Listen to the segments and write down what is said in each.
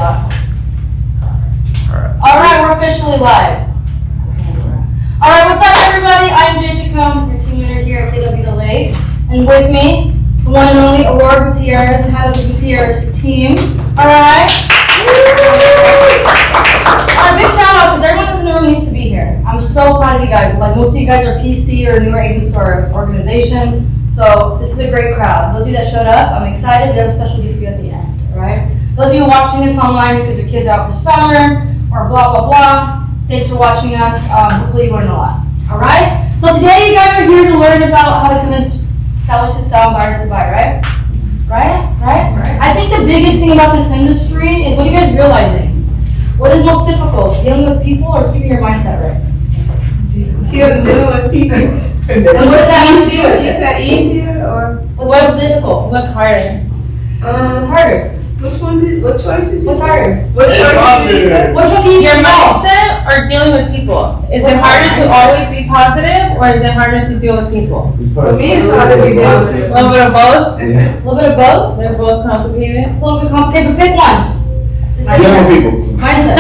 lot. All right, we're officially live. All right, what's up, everybody? I'm Jay Chacon, your team leader here at KW The Lakes, and with me, the one and only Aurora Gutierrez, head of the Gutierrez team. All right. Big shout out because everyone that's in the room needs to be here. I'm so proud of you guys. Like most of you guys are PC or newer agents to our organization, so this is a great crowd. Those of you that showed up, I'm excited. We have a special gift for you at the end. All right. Those of you watching this online because your kids are out for summer or blah blah blah. Thanks for watching us. Hopefully you learned a lot. All right. So today you guys are here to learn about how to convince sellers to sell and buyers to buy. Right? Right. I think the biggest thing about this industry is what are you guys realizing? What is most difficult, dealing with people or keeping your mindset right? Dealing with people. What's that easier? Is that easier or? What's difficult? What's harder? What's harder? What choice did you What's say? harder? What choice did you say? What should keep Your yourself? mindset or dealing with people? Is What's it harder to mindset? always be positive or is it harder to deal with people? For me, it's harder to be A positive. little bit of both? A little bit of both? They're both complicated. It's a little bit complicated, but pick one. Dealing with people. Mindset.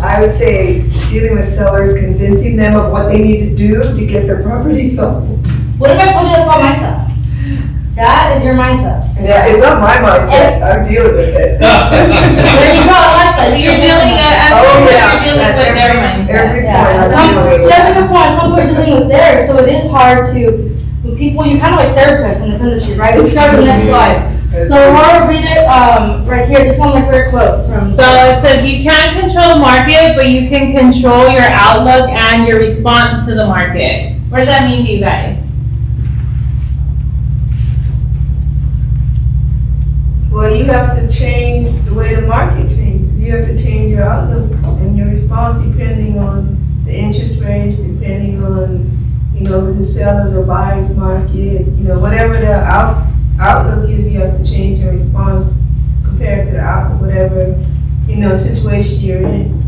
I would say dealing with sellers, convincing them of what they need to do to get their property sold. What if I told you that's all mindset? That is your mindset. Yeah, it's not my mindset. I'm dealing with it. There you go, I like that. You're dealing with their mindset. Every Yeah, point I'm some, dealing with that's a that. good point. Some people are dealing with theirs, so it is hard to, when people, you're kind of like therapists in this industry, right? We start with the next slide. So Aurora, read it right here. This is one of my favorite quotes from. So it says you can't control the market, but you can control your outlook and your response to the market. What does that mean to you guys? Well, you have to change the way the market changes. You have to change your outlook and your response depending on the interest rates, depending on, the sellers or buyers market, whatever the outlook is, you have to change your response compared to the outlook, whatever, situation you're in.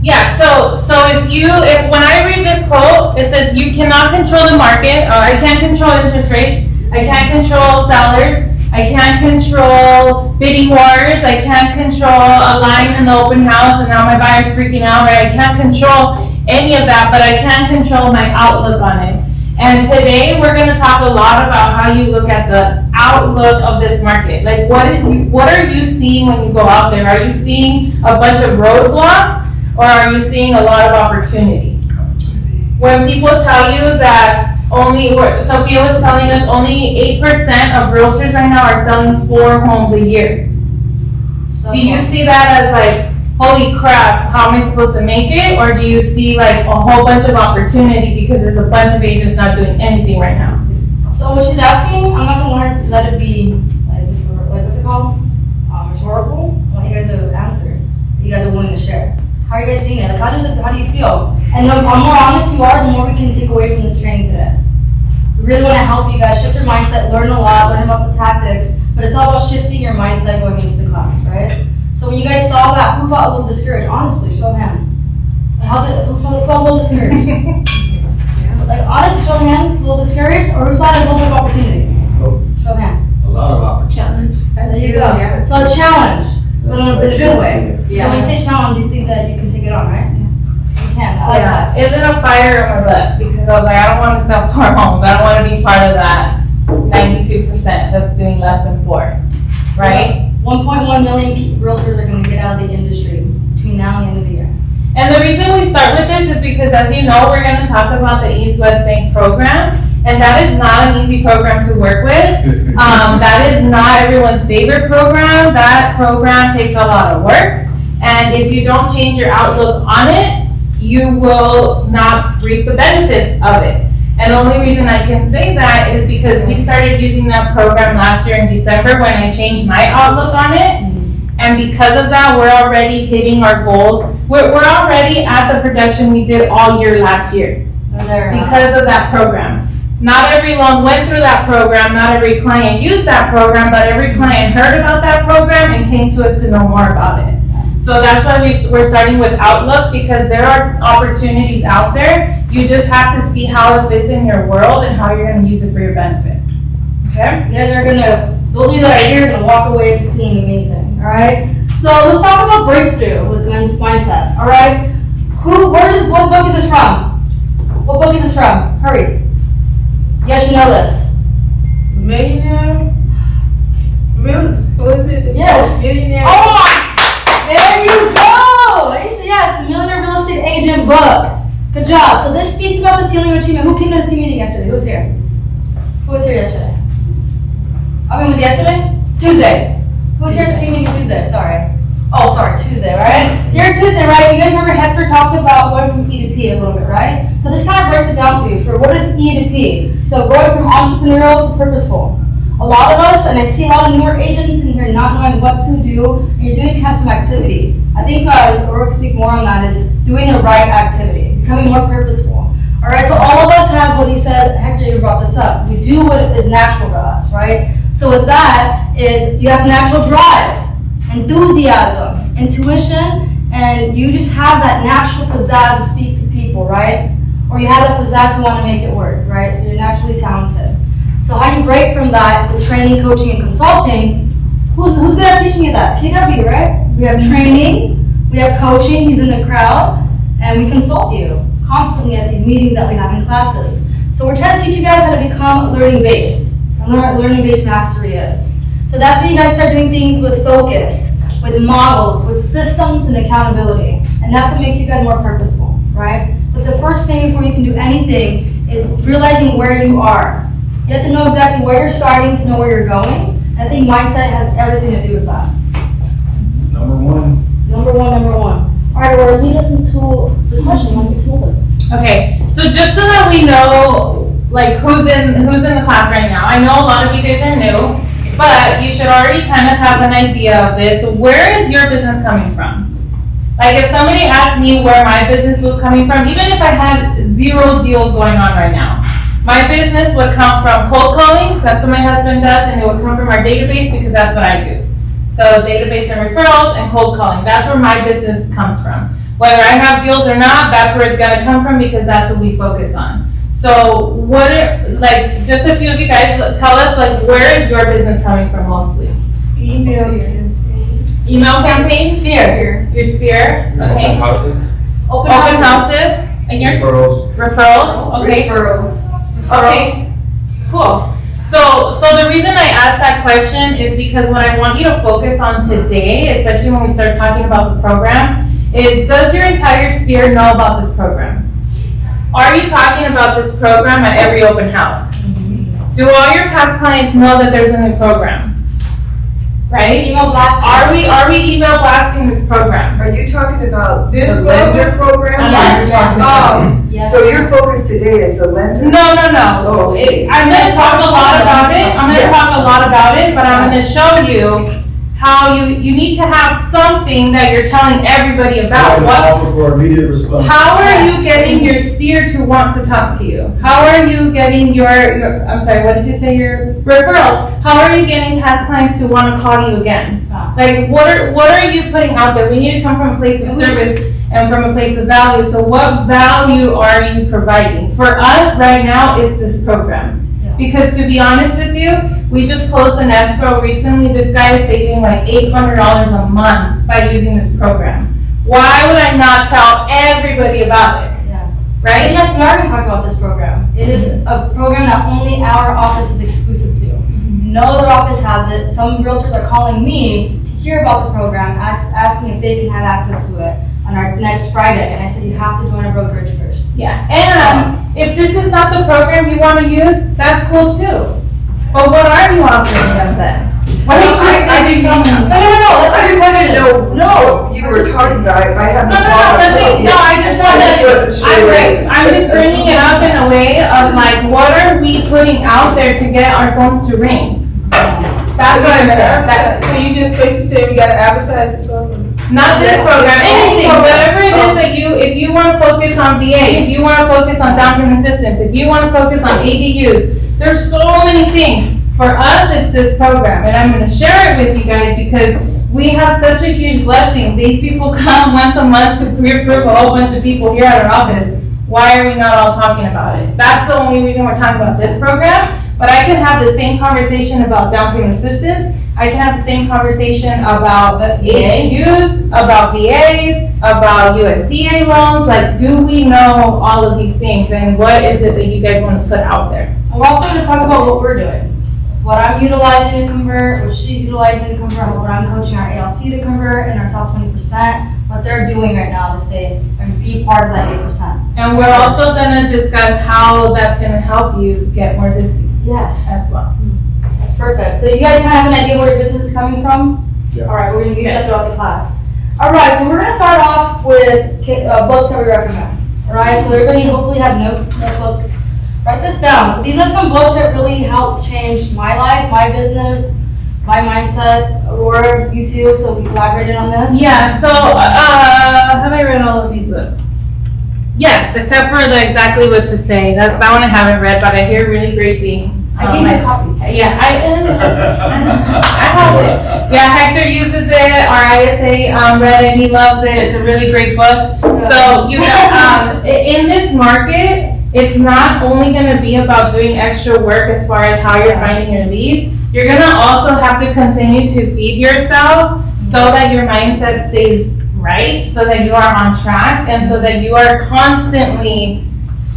Yeah, so if when I read this quote, it says you cannot control the market, or I can't control interest rates, I can't control sellers, I can't control bidding wars, I can't control a line in the open house and now my buyer's freaking out, right? I can't control any of that, but I can control my outlook on it. And today we're gonna talk a lot about how you look at the outlook of this market. Like what are you seeing when you go out there? Are you seeing a bunch of roadblocks or are you seeing a lot of opportunity? When people tell you that Sophia was telling us only 8% of realtors right now are selling 4 homes a year. Do you see that as like, holy crap, how am I supposed to make it? Or do you see like a whole bunch of opportunity because there's a bunch of agents not doing anything right now? So what she's asking, I'm not gonna let it be what's it called? Rhetorical. I want you guys to answer. You guys are willing to share. How are you guys seeing it? Like how do you feel? And the more honest you are, the more we can take away from this training today. We really want to help you guys shift your mindset, learn a lot, learn about the tactics, but it's all about shifting your mindset going into the class, right? So when you guys saw that, who felt a little discouraged? Honestly, show of hands. Who felt a little discouraged? Like honestly, show of hands, a little discouraged, or who saw a little bit of opportunity? Show of hands. A lot of opportunity. There you go. Yeah. So a challenge, but in a good way. Yeah. So when you say challenge, you think that you can take it on, right? You can. I like that. It lit a fire in my butt because I was like, I don't want to sell 4 homes. I don't want to be part of that 92% that's doing less than 4, right? 1.1 million realtors are going to get out of the industry between now and the end of the year. And the reason we start with this is because, as you know, we're going to talk about the East West Bank program, and that is not an easy program to work with. That is not everyone's favorite program. That program takes a lot of work, and if you don't change your outlook on it, you will not reap the benefits of it. And the only reason I can say that is because we started using that program last year in December when I changed my outlook on it. And because of that, we're already hitting our goals. We're already at the production we did all year last year because of that program. Not every loan went through that program, not every client used that program, but every client heard about that program and came to us to know more about it. So that's why we're starting with Outlook, because there are opportunities out there. You just have to see how it fits in your world and how you're going to use it for your benefit. Okay? You guys are going to, those of you that are here are going to walk away feeling amazing, all right? So let's talk about breakthrough with men's mindset. All right. What book is this from? What book is this from? Hurry. Yes, you know this. Millionaire? What is it? Yes. Millionaire? Oh my! There you go! Yes, the Millionaire Real Estate Agent book. Good job. So this speaks about the ceiling of achievement. Who came to the team meeting yesterday? Who was here? Who was here yesterday? Was it yesterday? Tuesday. Who was here at the team meeting Tuesday? Sorry. Oh, sorry, Tuesday, right? So you're Tuesday, right? You guys remember Hector talked about going from E to P a little bit, right? So this kind of breaks it down for you. For what is E to P? So going from entrepreneurial to purposeful. A lot of us, and I see a lot of newer agents in here not knowing what to do, and you're doing kind of some activity. I think Rourke speak more on that is doing the right activity, becoming more purposeful. All right, so all of us have what he said, Hector even brought this up. We do what is natural to us, right? So with that is you have natural drive, enthusiasm, intuition, and you just have that natural pizzazz to speak to people, right? Or you have that pizzazz to want to make it work, right? So you're naturally talented. So how you break from that with training, coaching, and consulting, who's good at teaching you that? KW, right? We have training, we have coaching, he's in the crowd, and we consult you constantly at these meetings that we have in classes. So we're trying to teach you guys how to become learning-based, and learn what learning-based mastery is. So that's when you guys start doing things with focus, with models, with systems and accountability. And that's what makes you guys more purposeful, right? But the first thing before you can do anything is realizing where you are. You have to know exactly where you're starting to know where you're going. And I think mindset has everything to do with that. Number one. Number one. All right, well, lead us into the question. Want to get to know them. Okay, so just so that we know, like, who's in the class right now. I know a lot of you guys are new, but you should already kind of have an idea of this. Where is your business coming from? Like, if somebody asked me where my business was coming from, even if I had 0 deals going on right now, my business would come from cold calling, that's what my husband does, and it would come from our database because that's what I do. So database and referrals and cold calling, that's where my business comes from. Whether I have deals or not, that's where it's gonna come from because that's what we focus on. So what are, like, just a few of you guys, tell us, like, where is your business coming from mostly? Email. Email campaigns? Sphere. Your sphere, okay. Houses. Open Open houses. houses, and your Referrals. referrals, okay. Referrals. Okay, cool. So the reason I asked that question is because what I want you to focus on today, especially when we start talking about the program, is does your entire sphere know about this program? Are you talking about this program at every open house? Do all your past clients know that there's a new program? Right? Email blast. Are we email blasting this program? Are you talking about This the lender program? Yes. Yes. So your focus today is the lender? No. Oh, okay. I'm gonna talk a lot about it, but I'm gonna show you how you need to have something that you're telling everybody about. What, Offer for immediate response. how are you getting your sphere to want to talk to you? How are you getting your I'm sorry, what did you say, your referrals? How are you getting past clients to want to call you again? Like, what are you putting out there? We need to come from a place of service and from a place of value. So what value are you providing? For us right now, it's this program. Because to be honest with you, we just closed an escrow recently. This guy is saving like $800 a month by using this program. Why would I not tell everybody about it? Yes. Right? Yes, we are going to talk about this program. It is a program that only our office is exclusive to. No other office has it. Some realtors are calling me to hear about the program, asking if they can have access to it on our next Friday. And I said, you have to join a brokerage first. Yeah. And if this is not the program you want to use, that's cool too. But what are you offering them then? Let me show you. No, that's I just didn't know No. what you were talking about. I haven't No, I just want to, I'm just bringing it up in a way of like, what are we putting out there to get our phones to ring? That's what I'm saying. So you just basically say we gotta advertise the program? Not this program, anything, whatever it is that if you want to focus on VA, if you want to focus on down payment assistance, if you want to focus on ADUs, there's so many things. For us, it's this program, and I'm going to share it with you guys because we have such a huge blessing. These people come once a month to pre-approve a whole bunch of people here at our office. Why are we not all talking about it? That's the only reason we're talking about this program, but I can have the same conversation about down payment assistance I can have the same conversation about the AAUs, about VAs, about USDA loans. Like, do we know all of these things, and what is it that you guys want to put out there? We're also gonna talk about what we're doing. What I'm utilizing to convert, what she's utilizing to convert, what I'm coaching our ALC to convert in our top 20%, what they're doing right now to stay and be part of that 8%. And we're also gonna discuss how that's gonna help you get more distance Yes, as well. that's perfect. So you guys kind of have an idea where your business is coming from? Yeah. All right, we're gonna use that throughout the class. All right, so we're gonna start off with books that we recommend. All right, so everybody hopefully have notes, notebooks. Write this down. So these are some books that really helped change my life, my business, my mindset. Or you too, so we collaborated on this. Yeah, so, have I read all of these books? Yes, except for the Exactly What to Say. That one I haven't read, but I hear really great things. I gave you a copy. Yeah, I have it. Yeah, Hector uses it, our ISA read it, he loves it, it's a really great book. So, you know, in this market, it's not only gonna be about doing extra work as far as how you're finding your leads, you're gonna also have to continue to feed yourself so that your mindset stays right, so that you are on track, and so that you are constantly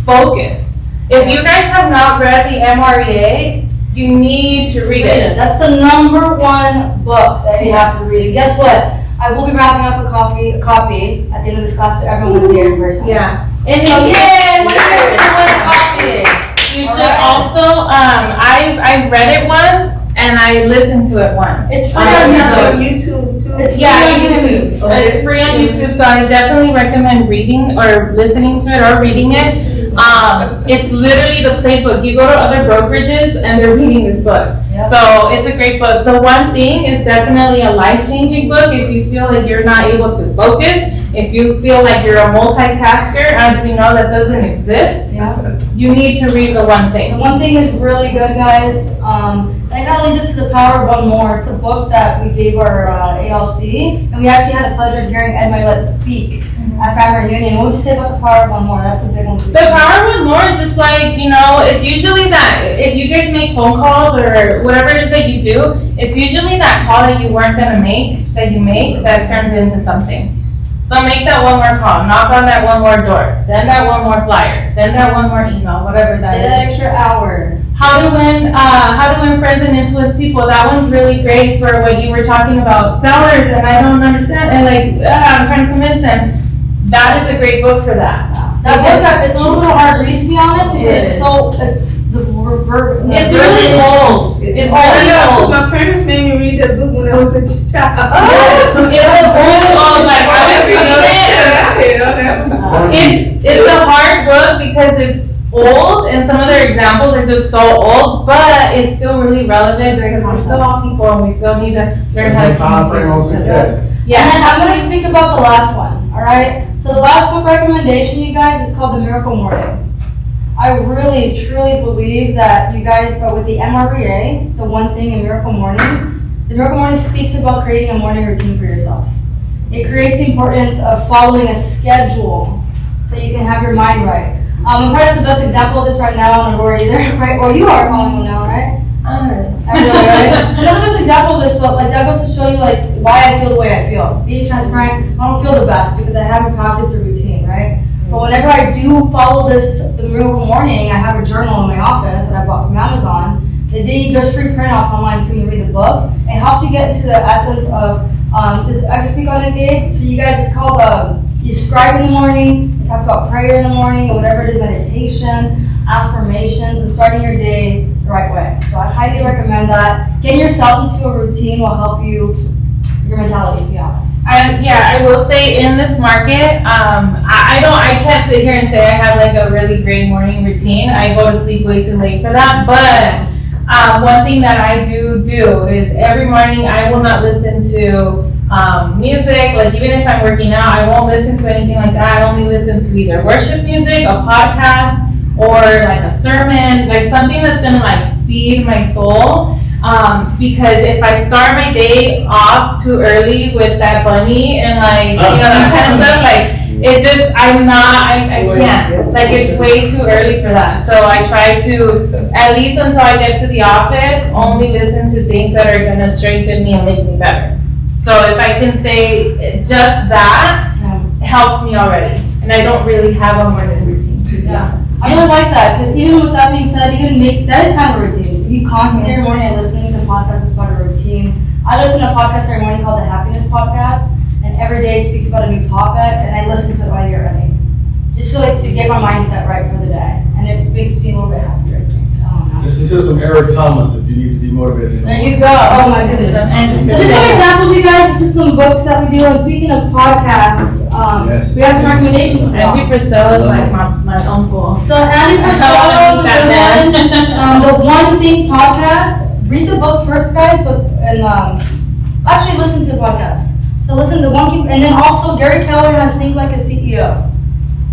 focused. If you guys have not read the MREA, you need to read it. That's the #1 book that you have to read. And guess what? I will be wrapping up a copy at the end of this class, so everyone's here in person. Yeah. And So, again, what are you gonna do with a copy? you should Alright. also, I read it once and I listened to it once. It's free Um, on It's YouTube. on YouTube too. It's Yeah, free on you can, YouTube. it's free on YouTube, so I definitely recommend reading or listening to it or reading it. It's literally the playbook. You go to other brokerages and they're reading this book. Yep. So it's a great book. The one thing is definitely a life-changing book if you feel like you're not able to focus, if you feel like you're a multitasker, as we know that doesn't exist, Yeah. you need to read the one The thing. one thing is really good, guys. That kind of leads us to the Power of One More. It's a book that we gave our ALC, and we actually had the pleasure of hearing Ed Milet speak at Family Reunion. What would you say about the Power of One More? That's a big one. The Power of One More is just like, you know, it's usually that if you guys make phone calls or whatever it is that you do, it's usually that call that you weren't gonna make, that you make, that turns into something. So make that one more call, knock on that one more door, send that one more flyer, send that one more email, whatever that Say is. that extra hour. How to win friends and influence people. That one's really great for what you were talking about. Sellers, and I don't understand, and like, I'm trying to convince them. That is a great book for that. That book, it's a little hard read to be honest, because It it's is. so, it's the verb. It's really old. It's really old. My parents made me read that book when I was a child. Yes, it's really old. Like, I was reading it. It's a hard book because it's old and some of their examples are just so old, but it's still really relevant because we're still all people and we still need to learn how to Time frame on communicate. success. And Yeah. then I'm gonna speak about the last one, all right? So the last book recommendation, you guys, is called The Miracle Morning. I really, truly believe that you guys, but with the MRBA, the one thing in Miracle Morning, the Miracle Morning speaks about creating a morning routine for yourself. It creates the importance of following a schedule so you can have your mind right. I'm probably not the best example of this right now, and Aurora either, right? Or you are following one now, right? Everybody, right? So not the best example of this, but like that goes to show you like why I feel the way I feel. Being transparent, I don't feel the best because I haven't practiced a routine, right? But whenever I do follow the Miracle Morning, I have a journal in my office that I bought from Amazon. There's free printouts online so you read the book. It helps you get into the essence of this. I can speak on it, Gabe. So you guys, it's called you scribe in the morning. It talks about prayer in the morning or whatever it is, meditation, affirmations, and starting your day the right way. So I highly recommend that. Getting yourself into a routine will help you, your mentality, to be honest. I will say in this market, I can't sit here and say I have like a really great morning routine. I go to sleep way too late for that, but one thing that I do is every morning I will not listen to music. Like even if I'm working out, I won't listen to anything like that. I only listen to either worship music, a podcast, or like a sermon, like something that's gonna like feed my soul. Because if I start my day off too early with that bunny and like, you know, that kind of stuff, like it just, I can't. Like, it's way too early for that. So I try to, at least until I get to the office, only listen to things that are gonna strengthen me and make me better. So if I can say just that, helps me already. And I don't really have a morning routine, to be honest. I really like that, because even with that being said, that is kind of a routine. If you constantly every morning are listening to podcasts as part of a routine. I listen to a podcast every morning called the Happiness Podcast, and every day it speaks about a new topic, and I listen to it while you're early. Just to get my mindset right for the day, and it makes me a little bit happier, I think. I don't know. Listen to some Eric Thomas if you need to be motivated. There you go. Oh my goodness. And So just some examples, you guys. This is some books that we do. And speaking of podcasts, Yes. we have some recommendations for y'all. Andy Priscilla is like my uncle. So Andy I Priscilla wanna is a meet that good man. one. The One Thing podcast. Read the book first, guys, and actually listen to the podcast. So listen to and then also Gary Keller has Think Like a CEO.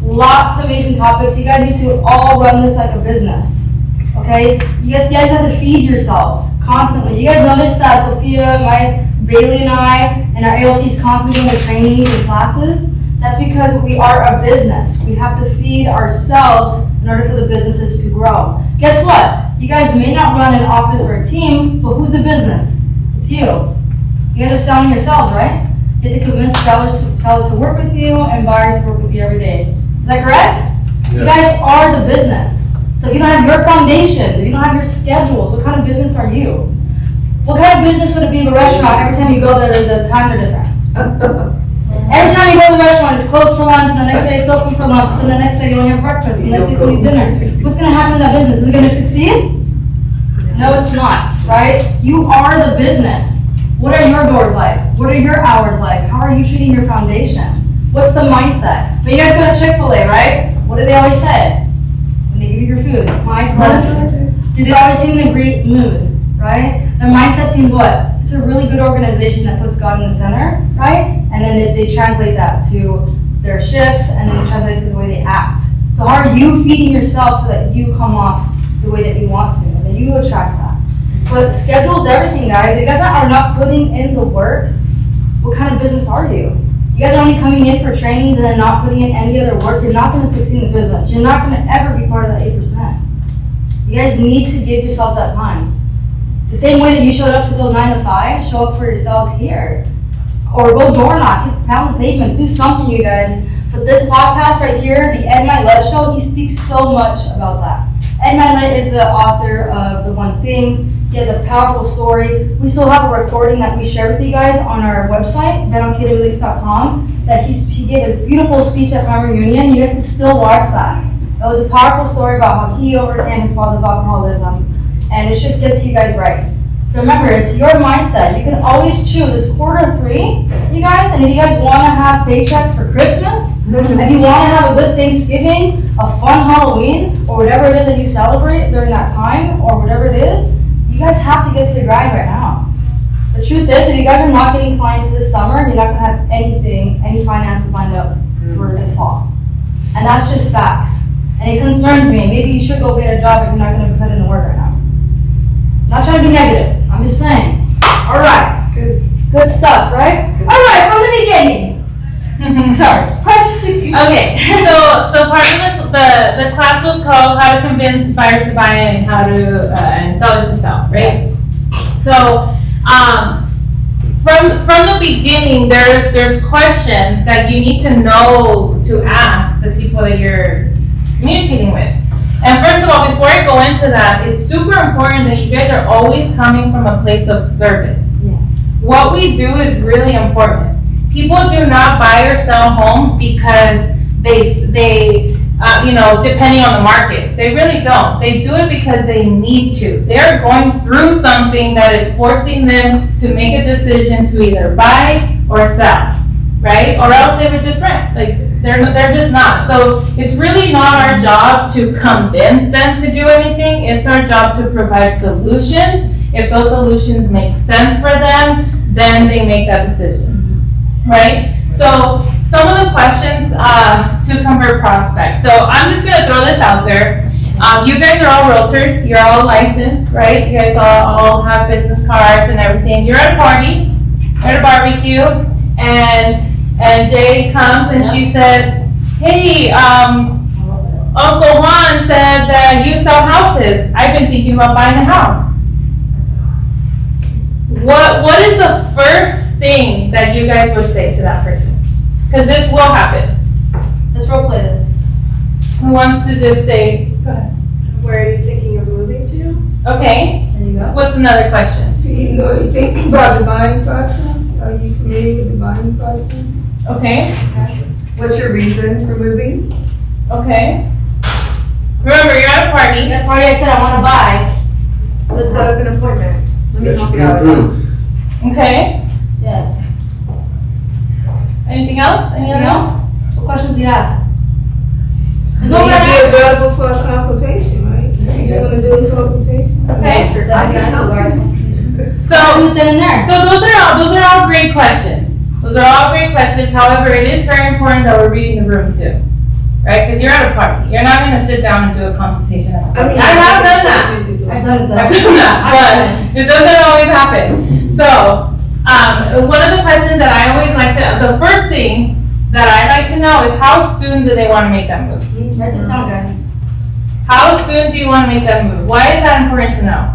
Lots of amazing topics. You guys need to all run this like a business. Okay? You guys have to feed yourselves constantly. You guys notice that Sophia, Bailey and I, and our ALCs constantly doing the trainings and classes? That's because we are a business. We have to feed ourselves in order for the businesses to grow. Guess what? You guys may not run an office or a team, but who's the business? It's you. You guys are selling yourselves, right? You have to convince sellers to work with you and buyers to work with you every day. Is that correct? You guys are the business. So if you don't have your foundations, if you don't have your schedules, what kind of business are you? What kind of business would it be in a restaurant? Every time you go there, the times are different. Every time you go to the restaurant, it's closed for lunch, and the next day it's open for lunch, and the next day you only have breakfast, and the next day you eat dinner. What's gonna happen in that business? Is it gonna succeed? No, it's not, right? You are the business. What are your doors like? What are your hours like? How are you treating your foundation? What's the mindset? But you guys go to Chick-fil-A, right? What do they always say? When they give you your food, my pleasure. Do they always seem in a great mood, right? Their mindset seems what? It's a really good organization that puts God in the center, right? And then they translate that to their shifts, and then they translate it to the way they act. So how are you feeding yourself so that you come off the way that you want to, and that you attract that? But schedule's everything, guys. If you guys are not putting in the work, what kind of business are you? You guys are only coming in for trainings and then not putting in any other work. You're not going to succeed in the business. You're not going to ever be part of that 8%. You guys need to give yourselves that time. The same way that you showed up to those 9 to 5, show up for yourselves here. Or go door knock, pound the pavements, do something, you guys. But this podcast right here, the Ed Mylett Show, he speaks so much about that. Ed Mylett is the author of The One Thing. He has a powerful story. We still have a recording that we shared with you guys on our website, benonkidreleaks.com, that he gave a beautiful speech at my reunion. You guys can still watch that. It was a powerful story about how he overcame his father's alcoholism. And it just gets you guys right. So remember, it's your mindset. You can always choose. It's Q3, you guys, and if you guys want to have paychecks for Christmas, if you want to have a good Thanksgiving, a fun Halloween, or whatever it is that you celebrate during that time, or whatever it is, you guys have to get to the grind right now. The truth is, if you guys are not getting clients this summer, you're not going to have any finances lined up for this fall. And that's just facts. And it concerns me. Maybe you should go get a job if you're not going to put in the work right now. I'm not trying to be negative. I'm just saying. All right. It's good. Good stuff, right? All right, from the beginning. Sorry. Questions? Okay, so part of the class was called How to Convince Buyers to Buy In and How to and Sellers to Sell, right? So from the beginning, there's questions that you need to know to ask the people that you're communicating with. And first of all, before I go into that, it's super important that you guys are always coming from a place of service. Yes. What we do is really important. People do not buy or sell homes because they depending on the market. They really don't. They do it because they need to. They're going through something that is forcing them to make a decision to either buy or sell, right? Or else they would just rent. Like, they're just not. So it's really not our job to convince them to do anything. It's our job to provide solutions. If those solutions make sense for them, then they make that decision, right? So some of the questions to convert prospects. So I'm just gonna throw this out there. You guys are all realtors. You're all licensed, right? You guys all have business cards and everything. You're at a party, at a barbecue, and And Jay comes and she says, hey, Uncle Juan said that you sell houses. I've been thinking about buying a house. What is the first thing that you guys would say to that person? Because this will happen. Let's role play this. Who wants to just say, go ahead. Where are you thinking of moving to? Okay, There you go. what's another question? Do you know anything about the buying process? Are you familiar with the buying process? Okay, What's your reason for moving? okay. Remember, you're at a party. That party I said I want to buy. Let's set up an appointment. Let me That help should be you out. approved. Okay, Yes. anything else? Anything else? What questions do you ask? There's Will no you right be answer. available for a consultation, right? You want to do a consultation? Okay, I can help. so, Who's then and there? so those are all great questions. Those are all great questions. However, it is very important that we're reading the room too, right? Because you're at a party. You're not going to sit down and do a consultation at a party. I have done that. I've done it. I've done that, but it doesn't always happen. So, one of the questions that I always like the first thing that I like to know is how soon do they want to make that move? Write this down, guys. How soon do you want to make that move? Why is that important to know?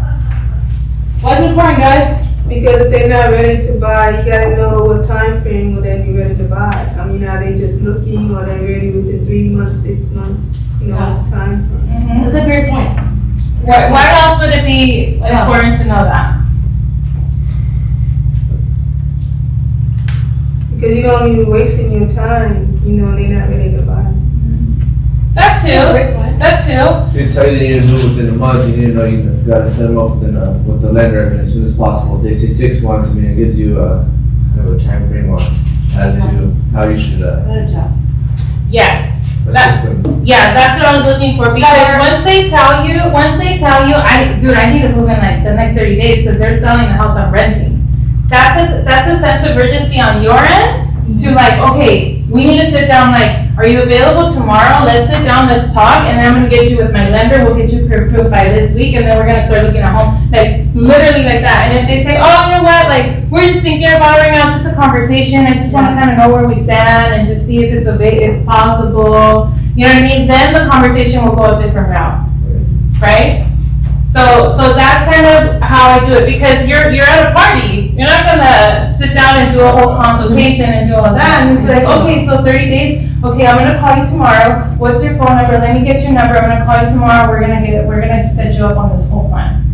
Why is it important, guys? Because if they're not ready to buy, you gotta know what time frame will they be ready to buy. I mean, are they just looking, or they ready within 3 months, 6 months? You know, what's time frame? Mm-hmm. That's a great point. Why else would it be important to know that? Because you don't even wasting your time, you know, they're not ready to buy. That That's a too. great point. That too. They tell you they need to move within a month, you need to know you gotta set them up with the lender as soon as possible. If they say 6 months, I mean, it gives you kind of a time frame on as to how you should Good job. Yes. assist them. Yeah, that's what I was looking for because once they tell you, I need to move in like the next 30 days because they're selling the house I'm renting. That's a sense of urgency on your end to like, okay, we need to sit down, like, are you available tomorrow? Let's sit down, let's talk, and then I'm gonna get you with my lender, we'll get you approved by this week, and then we're gonna start looking at home, like, literally like that. And if they say, oh, you know what, like, we're just thinking about it right now, it's just a conversation, I just wanna kinda know where we stand and just see if it's possible, you know what I mean? Then the conversation will go a different route, right? So that's kind of how I do it, because you're at a party, you're not gonna sit down and do a whole consultation and do all that, and be like, okay, so 30 days, okay, I'm gonna call you tomorrow, what's your phone number, let me get your number, I'm gonna call you tomorrow, we're gonna set you up on this whole plan,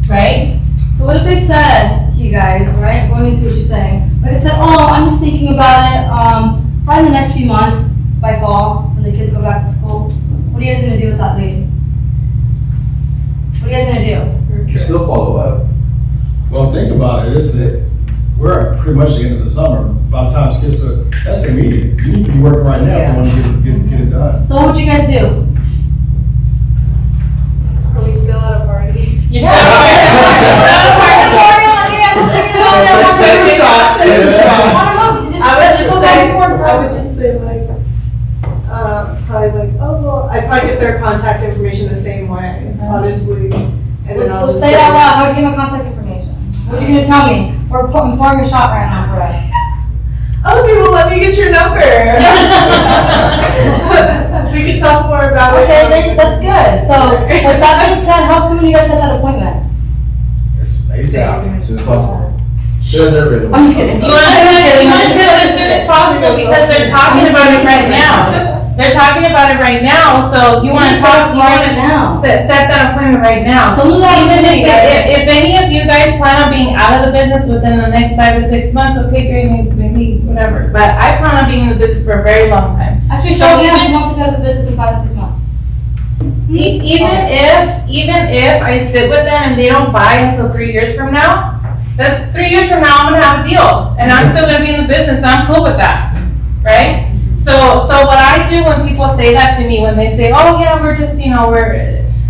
right? So what if they said to you guys, right, going into what you're saying, but they said, oh, I'm just thinking about it, probably in the next few months, by fall, when the kids go back to school, what are you guys gonna do with that lady? What are you guys gonna do? You still follow up. Well, think about it, is that we're at pretty much the end of the summer, by the time kids are, that's immediate. You need to be working right now if you want to get it done. So what would you guys do? Are we still at a party? You're still at a party. Take a shot, take a shot. I would just say like, probably like, oh, well, I'd probably get their contact information the same way, honestly. And then I'll Let's just say it out loud, how do you give my contact information? What are you gonna tell me? I'm pouring a shot right now, Brett. Okay, well, let me get your number. We can talk more about it. Okay, then, that's good. So, with that being said, how soon do you guys set that appointment? It's ASAP. As soon as possible. Sure, they're available. I'm just kidding. You wanna set it as soon as possible because they're talking about it right now. They're talking about it right now, so you wanna set talk, it right now. set that appointment right now. Don't do that Even to me, guys. if any of you guys plan on being out of the business within the next 5 to 6 months, okay, great, maybe, whatever. But I plan on being in the business for a very long time. Actually, So Shawty even- wants to go to the business in 5 to 6 months. Even if I sit with them and they don't buy until 3 years from now, that's 3 years from now, I'm gonna have a deal, and I'm still gonna be in the business, and I'm cool with that, right? So what I do when people say that to me, when they say, oh yeah, we're just,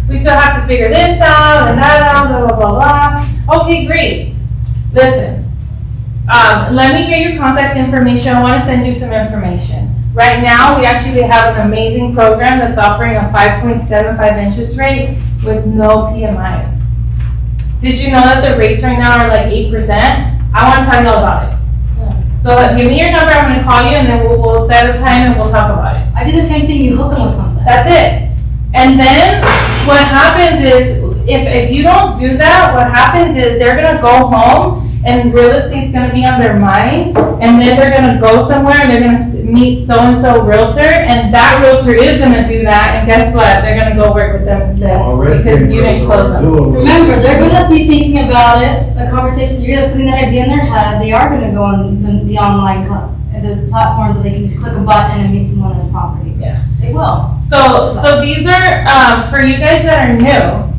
we still have to figure this out and that out, blah, blah, blah, blah. Okay, great. Listen, let me get your contact information. I wanna send you some information. Right now, we actually have an amazing program that's offering a 5.75 interest rate with no PMI. Did you know that the rates right now are like 8%? I wanna tell you all about it. So give me your number, I'm gonna call you, and then we'll set a time and we'll talk about it. I do the same thing, you hook them with something. That's it. And then what happens is, if you don't do that, what happens is they're gonna go home and real estate's gonna be on their mind, and then they're gonna go somewhere and they're gonna meet so-and-so realtor, and that realtor is gonna do that, and guess what? They're gonna go work with them instead, because you didn't close them. Remember, they're gonna be thinking about it, the conversation, you're gonna putting that idea in their head, they are gonna go on the online club, the platforms that they can just click a button and meet someone on the property. Yeah. They will. So these are, for you guys that are new,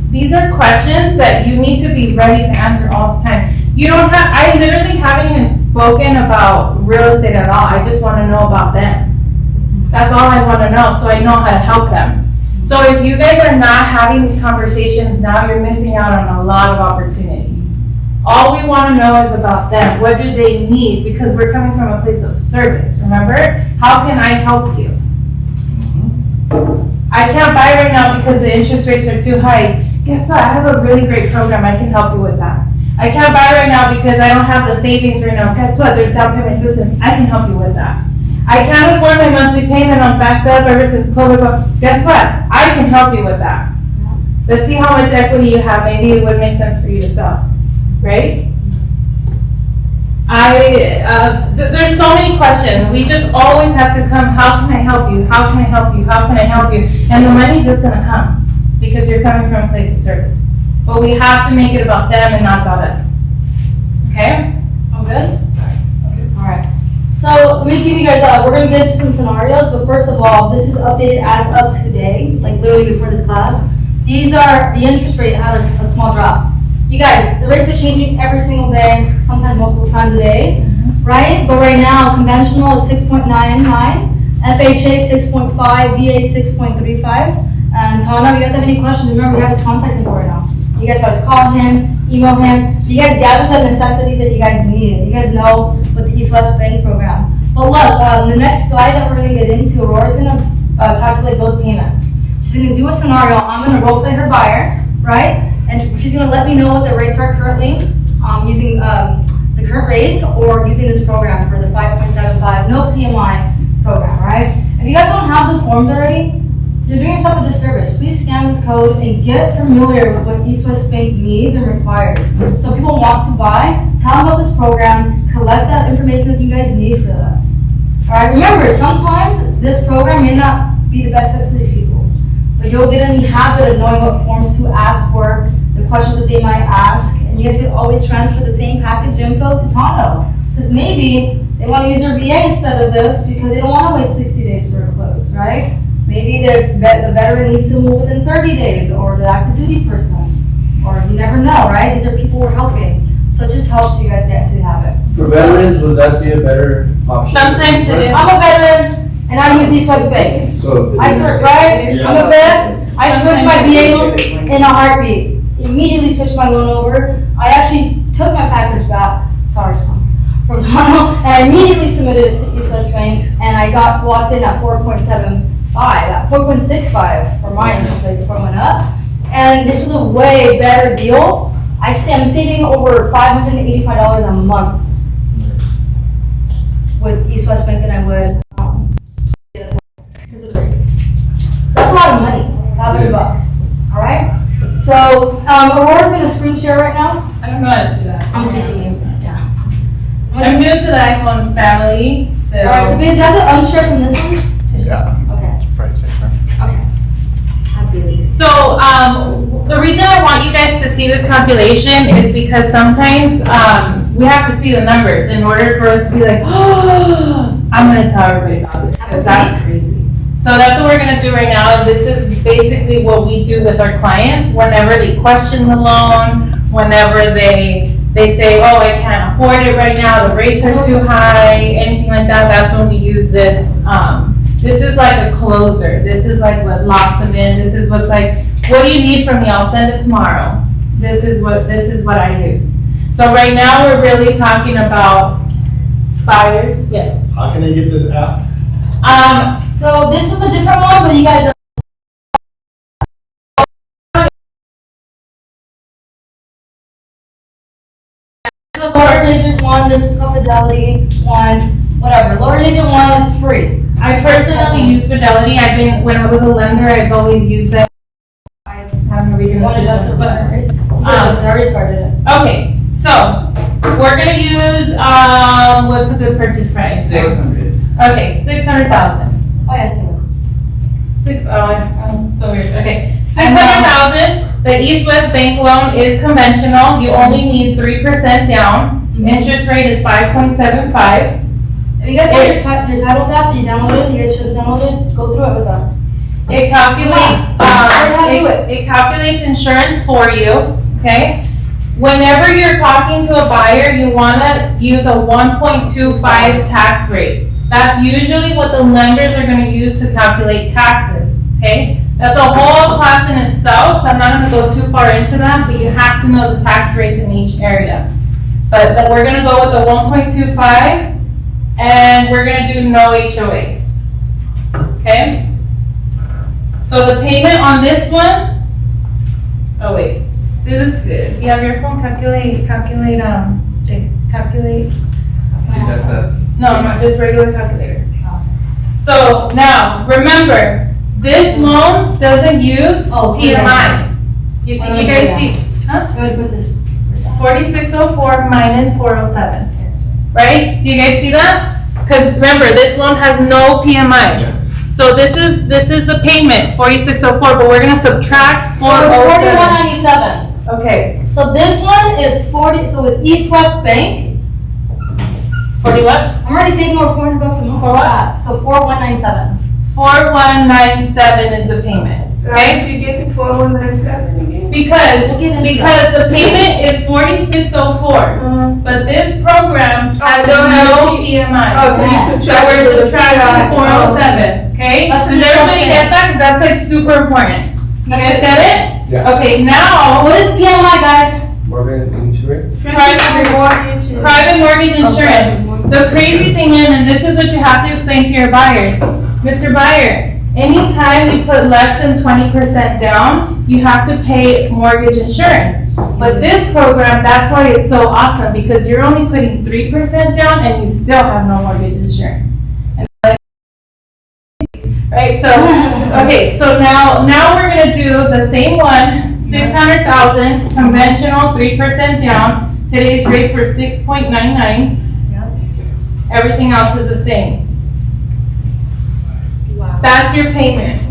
these are questions that you need to be ready to answer all the time. You don't have, I literally haven't even spoken about real estate at all. I just want to know about them. That's all I want to know, so I know how to help them. So if you guys are not having these conversations now, you're missing out on a lot of opportunity. All we want to know is about them. What do they need? Because we're coming from a place of service, remember? How can I help you? I can't buy right now because the interest rates are too high. Guess what? I have a really great program. I can help you with that. I can't buy right now because I don't have the savings right now. Guess what? There's down payment assistance. I can help you with that. I can't afford my monthly payment. I'm backed up ever since COVID. But guess what? I can help you with that. Let's see how much equity you have. Maybe it would make sense for you to sell, right? There's so many questions. We just always have to come, how can I help you? How can I help you? How can I help you? And the money's just gonna come because you're coming from a place of service. But we have to make it about them and not about us. Okay? I'm good? Alright. So, let me give you guys, we're gonna get into some scenarios, but first of all, this is updated as of today, like literally before this class. These are, the interest rate had a small drop. You guys, the rates are changing every single day, sometimes multiple times a day, right? But right now, conventional is 6.99, FHA 6.5, VA 6.35. And so now if you guys have any questions, remember we have his contact info right now. You guys always call him, email him. You guys gather the necessities that you guys need. You guys know with the East West Bank program. But look, the next slide that we're gonna get into, Aurora's gonna calculate both payments. She's gonna do a scenario. I'm gonna role play her buyer, right? And she's gonna let me know what the rates are currently, using the current rates or using this program for the 5.75 no PMI program, right? If you guys don't have the forms already, you're doing yourself a disservice. Please scan this code and get familiar with what East West Bank needs and requires. So people want to buy, tell them about this program, collect that information that you guys need for this. All right, remember, sometimes this program may not be the best fit for these people, but you'll get in the habit of knowing what forms to ask for, the questions that they might ask, and you guys can always transfer the same package info to Tondo. Because maybe they want to use their VA instead of this because they don't want to wait 60 days for a close, right? Maybe the veteran needs to move within 30 days, or the active duty person, or you never know, right? These are people we're helping. So it just helps you guys get into the habit. For veterans, would that be a better option? Sometimes it is. I'm a veteran, and I use East West Bank. So. I swear, right? Yeah. I'm a vet. I switched my VA loan in a heartbeat. Immediately switched my loan over. I actually took my package back. Sorry, Tom. From Toronto, and I immediately submitted it to East West Bank, and I got locked in at 4.75, at 4.65 for my interest rate before it went up. And this was a way better deal. I'm saving over $585 a month with East West Bank than I would because of the rates. That's a lot of money, $500, all right? So, Aurora's gonna screen share right now. I don't know how to do that. I'm teaching you, yeah. I'm new to the iPhone family, so. All right, so we have to unshare from this one? Yeah. Okay, Right, same thing. okay. Happy leave. So, the reason I want you guys to see this calculation is because sometimes, we have to see the numbers in order for us to be like, oh, I'm gonna tell everybody about this, because that's crazy. So that's what we're gonna do right now, and this is basically what we do with our clients whenever they question the loan, whenever they say, oh, I can't afford it right now, the rates are too high, anything like that, that's when we use this. This is like a closer. This is like what locks them in. This is what's like, what do you need from me? I'll send it tomorrow. This is what I use. So right now we're really talking about buyers. Yes. How can they get this app? So this was a different one, but you guys. The lower digit one one, this is called Fidelity one, whatever. Lower digit one, it's free. I personally use Fidelity. When I was a lender, I've always used them. I have no reason to One switch adjuster them, button, but- right? Yes, I already started it. Okay, so, we're gonna use, what's a good purchase price? 600. Okay, 600,000. Oh, yeah, I think it was. So weird, okay. 600,000, the East West Bank loan is conventional, you only need 3% down. Interest rate is 5.75. If you guys have your titles app, you download it, you guys should have downloaded it, go through it with us. It calculates, How do you do it calculates insurance for you, okay? Whenever you're talking to a buyer, you wanna use a 1.25 tax rate. That's usually what the lenders are gonna use to calculate taxes, okay? That's a whole class in itself, so I'm not gonna go too far into that, but you have to know the tax rates in each area. But we're gonna go with the 1.25, and we're gonna do no HOA, okay? So the payment on this one, oh wait, do this, do you have your phone? Calculate, Jake, calculate. That's that. No, not just regular calculator. So now, remember, this loan doesn't use Oh, PMI. You see, you guys see, huh? I'm gonna put this. 4604 minus 407, right? Do you guys see that? Because remember, this loan has no PMI. So this is the payment, 4604, but we're gonna subtract So it's 407. 4197. Okay, So this one is 40, so with East West Bank, 40 what? I'm already saving more $400 a month. For what? So 4197. 4197 is the payment, So how okay? did you get the 4197 again? Because We'll get into the payment is 4604, but this program has don't have no a PMI. Oh, so you Yeah. So subtracted. we're the- subtracting 407, okay? That's Does the everybody first get that? Because that's like super important. You That's guys it. get it? Yeah. Okay, now, What is PMI, guys? Mortgage insurance? Private mortgage. and- private mortgage insurance. Okay. The crazy thing is, and this is what you have to explain to your buyers, Mr. Buyer, anytime you put less than 20% down, you have to pay mortgage insurance. But this program, that's why it's so awesome, because you're only putting 3% down and you still have no mortgage insurance. Right, so, okay, so now we're gonna do the same one, 600,000, conventional, 3% down. Today's rates were 6.99. Everything else is the same. Wow. That's your payment.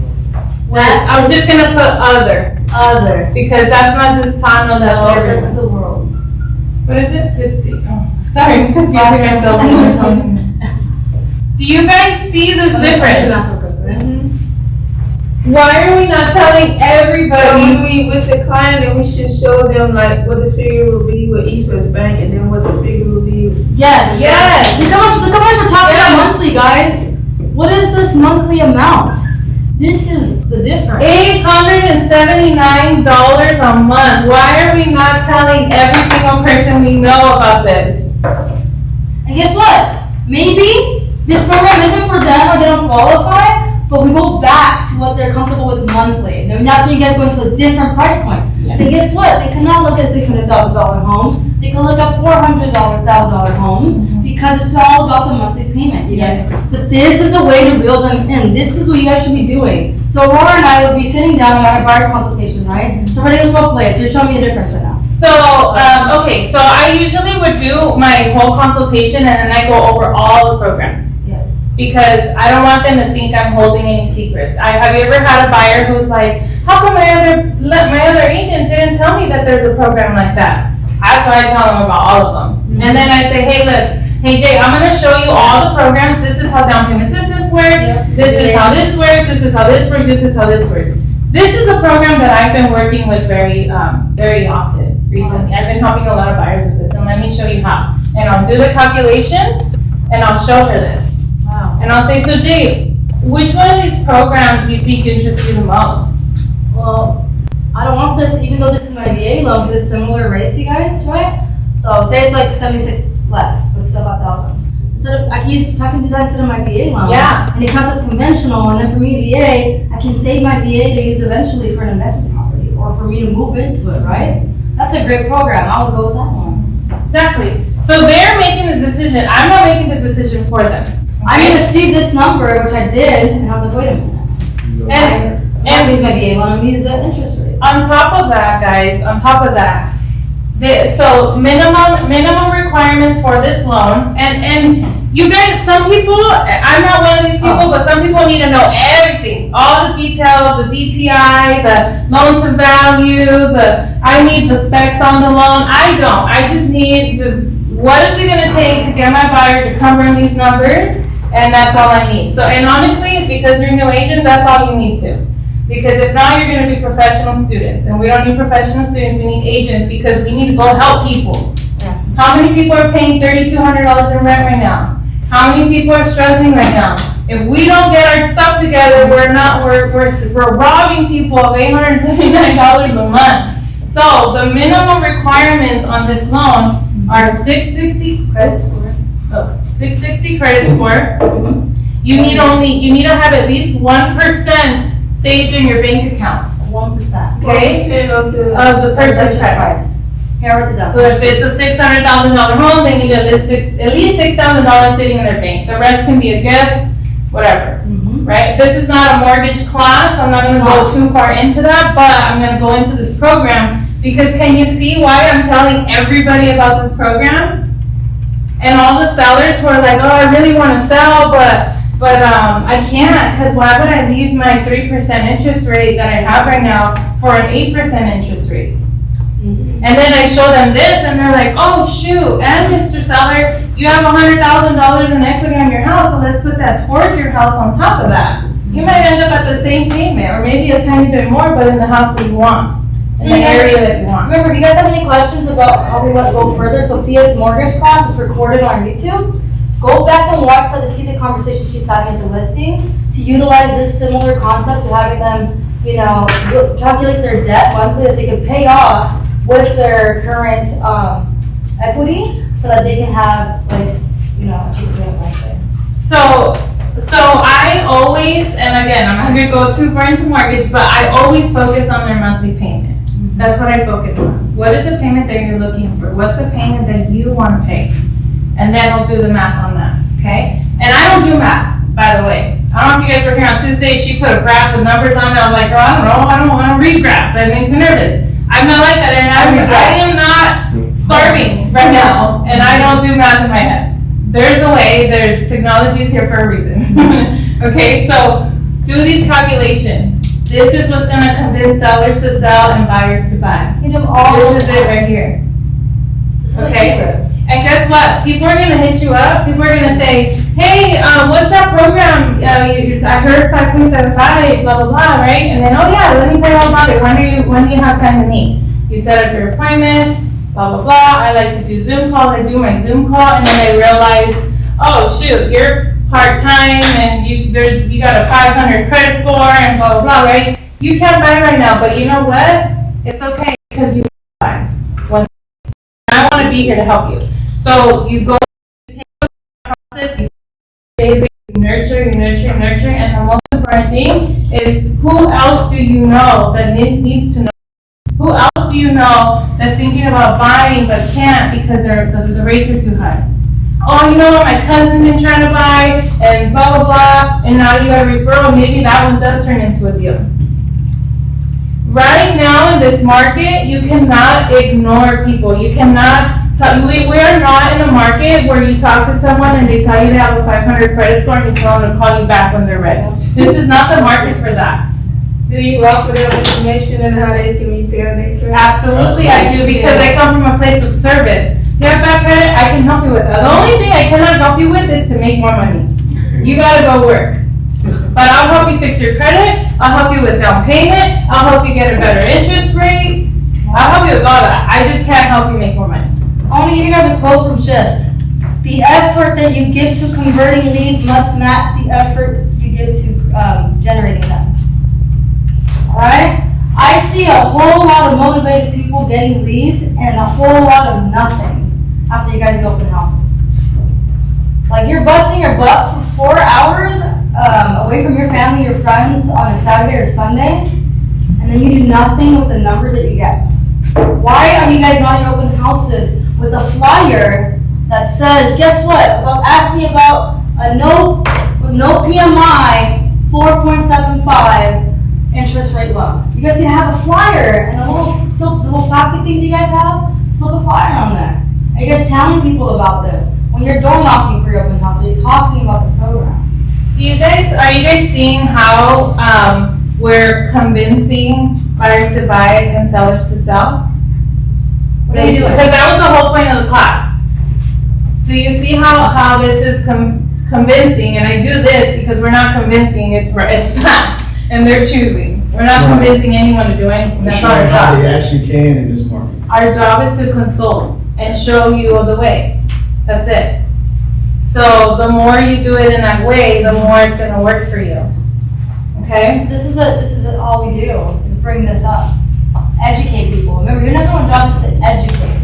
That I was just gonna put other, other. because that's not just Tano, that's No, everyone. that's the world. What is it? 50? Oh, sorry, I'm confusing myself. Do you guys see the difference? Why are we not telling So everybody? when we, with the client, then we should show them like what the figure will be with East West Bank and then what the figure will be. Yes. Yes. Look how much we're talking Yes. about monthly, guys. What is this monthly amount? This is the difference. $879 a month. Why are we not telling every single person we know about this? And guess what? Maybe this program isn't for them or they don't qualify, but we go back to what they're comfortable with monthly. And that's when you guys go into a different price point. Yeah. Then guess what? They cannot look at $600,000 homes. They can look at $400,000 homes because it's all about the monthly payment, you guys. But this is a way to reel them in. This is what you guys should be doing. So Aurora and I will be sitting down at a buyer's consultation, right? So we're gonna swap place. You're showing me the difference right now. So, okay, so I usually would do my whole consultation and then I go over all the programs. Yeah. Because I don't want them to think I'm holding any secrets. Have you ever had a buyer who's like, how come my other agent didn't tell me that there's a program like that? That's why I tell them about all of them. And then I say, hey, look, hey Jay, I'm gonna show you all the programs. This is how down payment assistance works. This is how this works. This is how this works. This is how this works. This is a program that I've been working with very often recently. I've been helping a lot of buyers with this, and let me show you how. And I'll do the calculations, and I'll show her this. Wow. And I'll say, so Jay, which one of these programs do you think interests you the most? Well, I don't want this, even though this is my VA loan, because it's similar rates, you guys, right? So say it's like 76 less, but still about 1,000. Instead of, I can do that instead of my VA loan. Yeah. And it counts as conventional, and then for me, VA, I can save my VA to use eventually for an investment property, or for me to move into it, right? That's a great program, I would go with that one. Exactly. So they're making the decision. I'm not making the decision for them. I'm gonna see this number, which I did, and I was like, wait a minute. And I'm gonna use my VA loan, I'm gonna use the interest rate. on top of that, guys, so minimum requirements for this loan, and you guys, some people, I'm not one of these people, but some people need to know everything, all the details, the DTI, the loan to value, I need the specs on the loan. I don't. I just need what is it gonna take to get my buyer to come run these numbers, and that's all I need. So, and honestly, because you're new agents, that's all you need to. Because if not, you're gonna be professional students, and we don't need professional students, we need agents, because we need to go help people. Yeah. How many people are paying $3,200 in rent right now? How many people are struggling right now? If we don't get our stuff together, we're robbing people of $879 a month. So the minimum requirements on this loan are 660 credit score. 660 credit score. You need to have at least 1% saved in your bank account. 1%. Okay? Of the purchase price. Here are the So if it's a $600,000 home, they need at least $6,000 sitting in their bank. The rest can be a gift, whatever. Right? This is not a mortgage class. I'm not going to go too far into that, but I'm going to go into this program because can you see why I'm telling everybody about this program? And all the sellers who are like, oh, I really want to sell, but I can't, because why would I leave my 3% interest rate that I have right now for an 8% interest rate? And then I show them this, and they're like, oh, shoot, and Mr. Seller, you have $100,000 in equity on your house, so let's put that towards your house on top of that. You might end up at the same payment, or maybe a tiny bit more, but in the house that you want, in the area that you want. Remember, do you guys have any questions about how we want to go further? Sophia's mortgage class is recorded on YouTube. Go back and watch that to see the conversation she's having at the listings, to utilize this similar concept to having them, calculate their debt monthly that they can pay off with their current equity, so that they can have, a cheap payment monthly. So I always, and again, I'm not gonna go too far into mortgage, but I always focus on their monthly payment. That's what I focus on. What is the payment that you're looking for? What's the payment that you want to pay? And then I'll do the math on that, okay? And I don't do math, by the way. I don't know if you guys were here on Tuesday, she put a graph with numbers on it. I'm like, I don't want to read graphs. That makes me nervous. I'm not like that, and I am not starving right now, and I don't do math in my head. There's a way, there's technologies here for a reason. Okay, so do these calculations. This is what's gonna convince sellers to sell and buyers to buy. This is it right here. This is Okay. a secret. And guess what? People are gonna hit you up. People are gonna say, hey, what's that program? I heard 5.75, blah, blah, blah, right? And then, oh yeah, let me tell you all about it. When do you have time to meet? You set up your appointment, blah, blah, blah. I like to do Zoom calls. I do my Zoom call, and then I realize, oh shoot, you're part-time and you got a 500 credit score and blah, blah, blah, right? You can't buy right now, but you know what? It's okay because you can buy. I want to be here to help you. So you go, you take the process, you nurture, and the most important thing is who else do you know that needs to know? Who else do you know that's thinking about buying but can't because the rates are too high? Oh, you know what, my cousin's been trying to buy and blah, blah, blah, and now you got a referral, maybe that one does turn into a deal. Right now in this market, you cannot ignore people. You cannot we are not in a market where you talk to someone and they tell you they have a 500 credit score and you tell them to call you back when they're ready. This is not the market for that. Do you offer them information on how they can repair their credit? Absolutely, I do, because I come from a place of service. You have bad credit, I can help you with that. The only thing I cannot help you with is to make more money. You gotta go work. But I'll help you fix your credit, I'll help you with down payment, I'll help you get a better interest rate. I'll help you with all that. I just can't help you make more money. I want to give you guys a quote from Shift. The effort that you give to converting leads must match the effort you give to generating them. Alright? I see a whole lot of motivated people getting leads and a whole lot of nothing after you guys do open houses. Like you're busting your butt for 4 hours away from your family, your friends on a Saturday or Sunday, and then you do nothing with the numbers that you get. Why are you guys not in open houses with a flyer that says, guess what? Ask me about a no PMI 4.75 interest rate loan. You guys can have a flyer and the little plastic things you guys have, slip a flyer on there. Are you guys telling people about this? When you're door knocking for your open house, are you talking about the program? Are you guys seeing how, we're convincing buyers to buy and sellers to sell? What are you doing? Because that was the whole point of the class. Do you see how this is convincing? And I do this because we're not convincing, it's fact, and they're choosing. We're not Right. convincing anyone to do anything, that's not our Showing how job. they actually can in this market. Our job is to consult and show you the way. That's it. So the more you do it in that way, the more it's gonna work for you. Okay? This is all we do, is bring this up. Educate people. Remember, your number one job is to educate.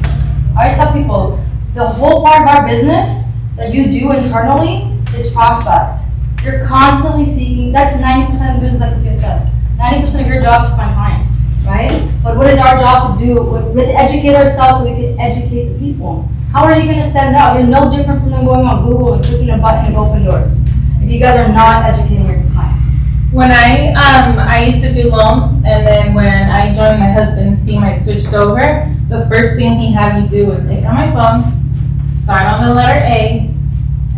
I always tell people, the whole part of our business that you do internally is prospect. You're constantly seeking, that's 90% of the business, like Sophia said. 90% of your job is to find clients, right? But what is our job to do? We have to educate ourselves so we can educate the people. How are you gonna stand out? You're no different from them going on Google and clicking a button and open doors. If you guys are not educating your clients. When I used to do loans, and then when I joined my husband's team, I switched over. The first thing he had me do was take out my phone, start on the letter A,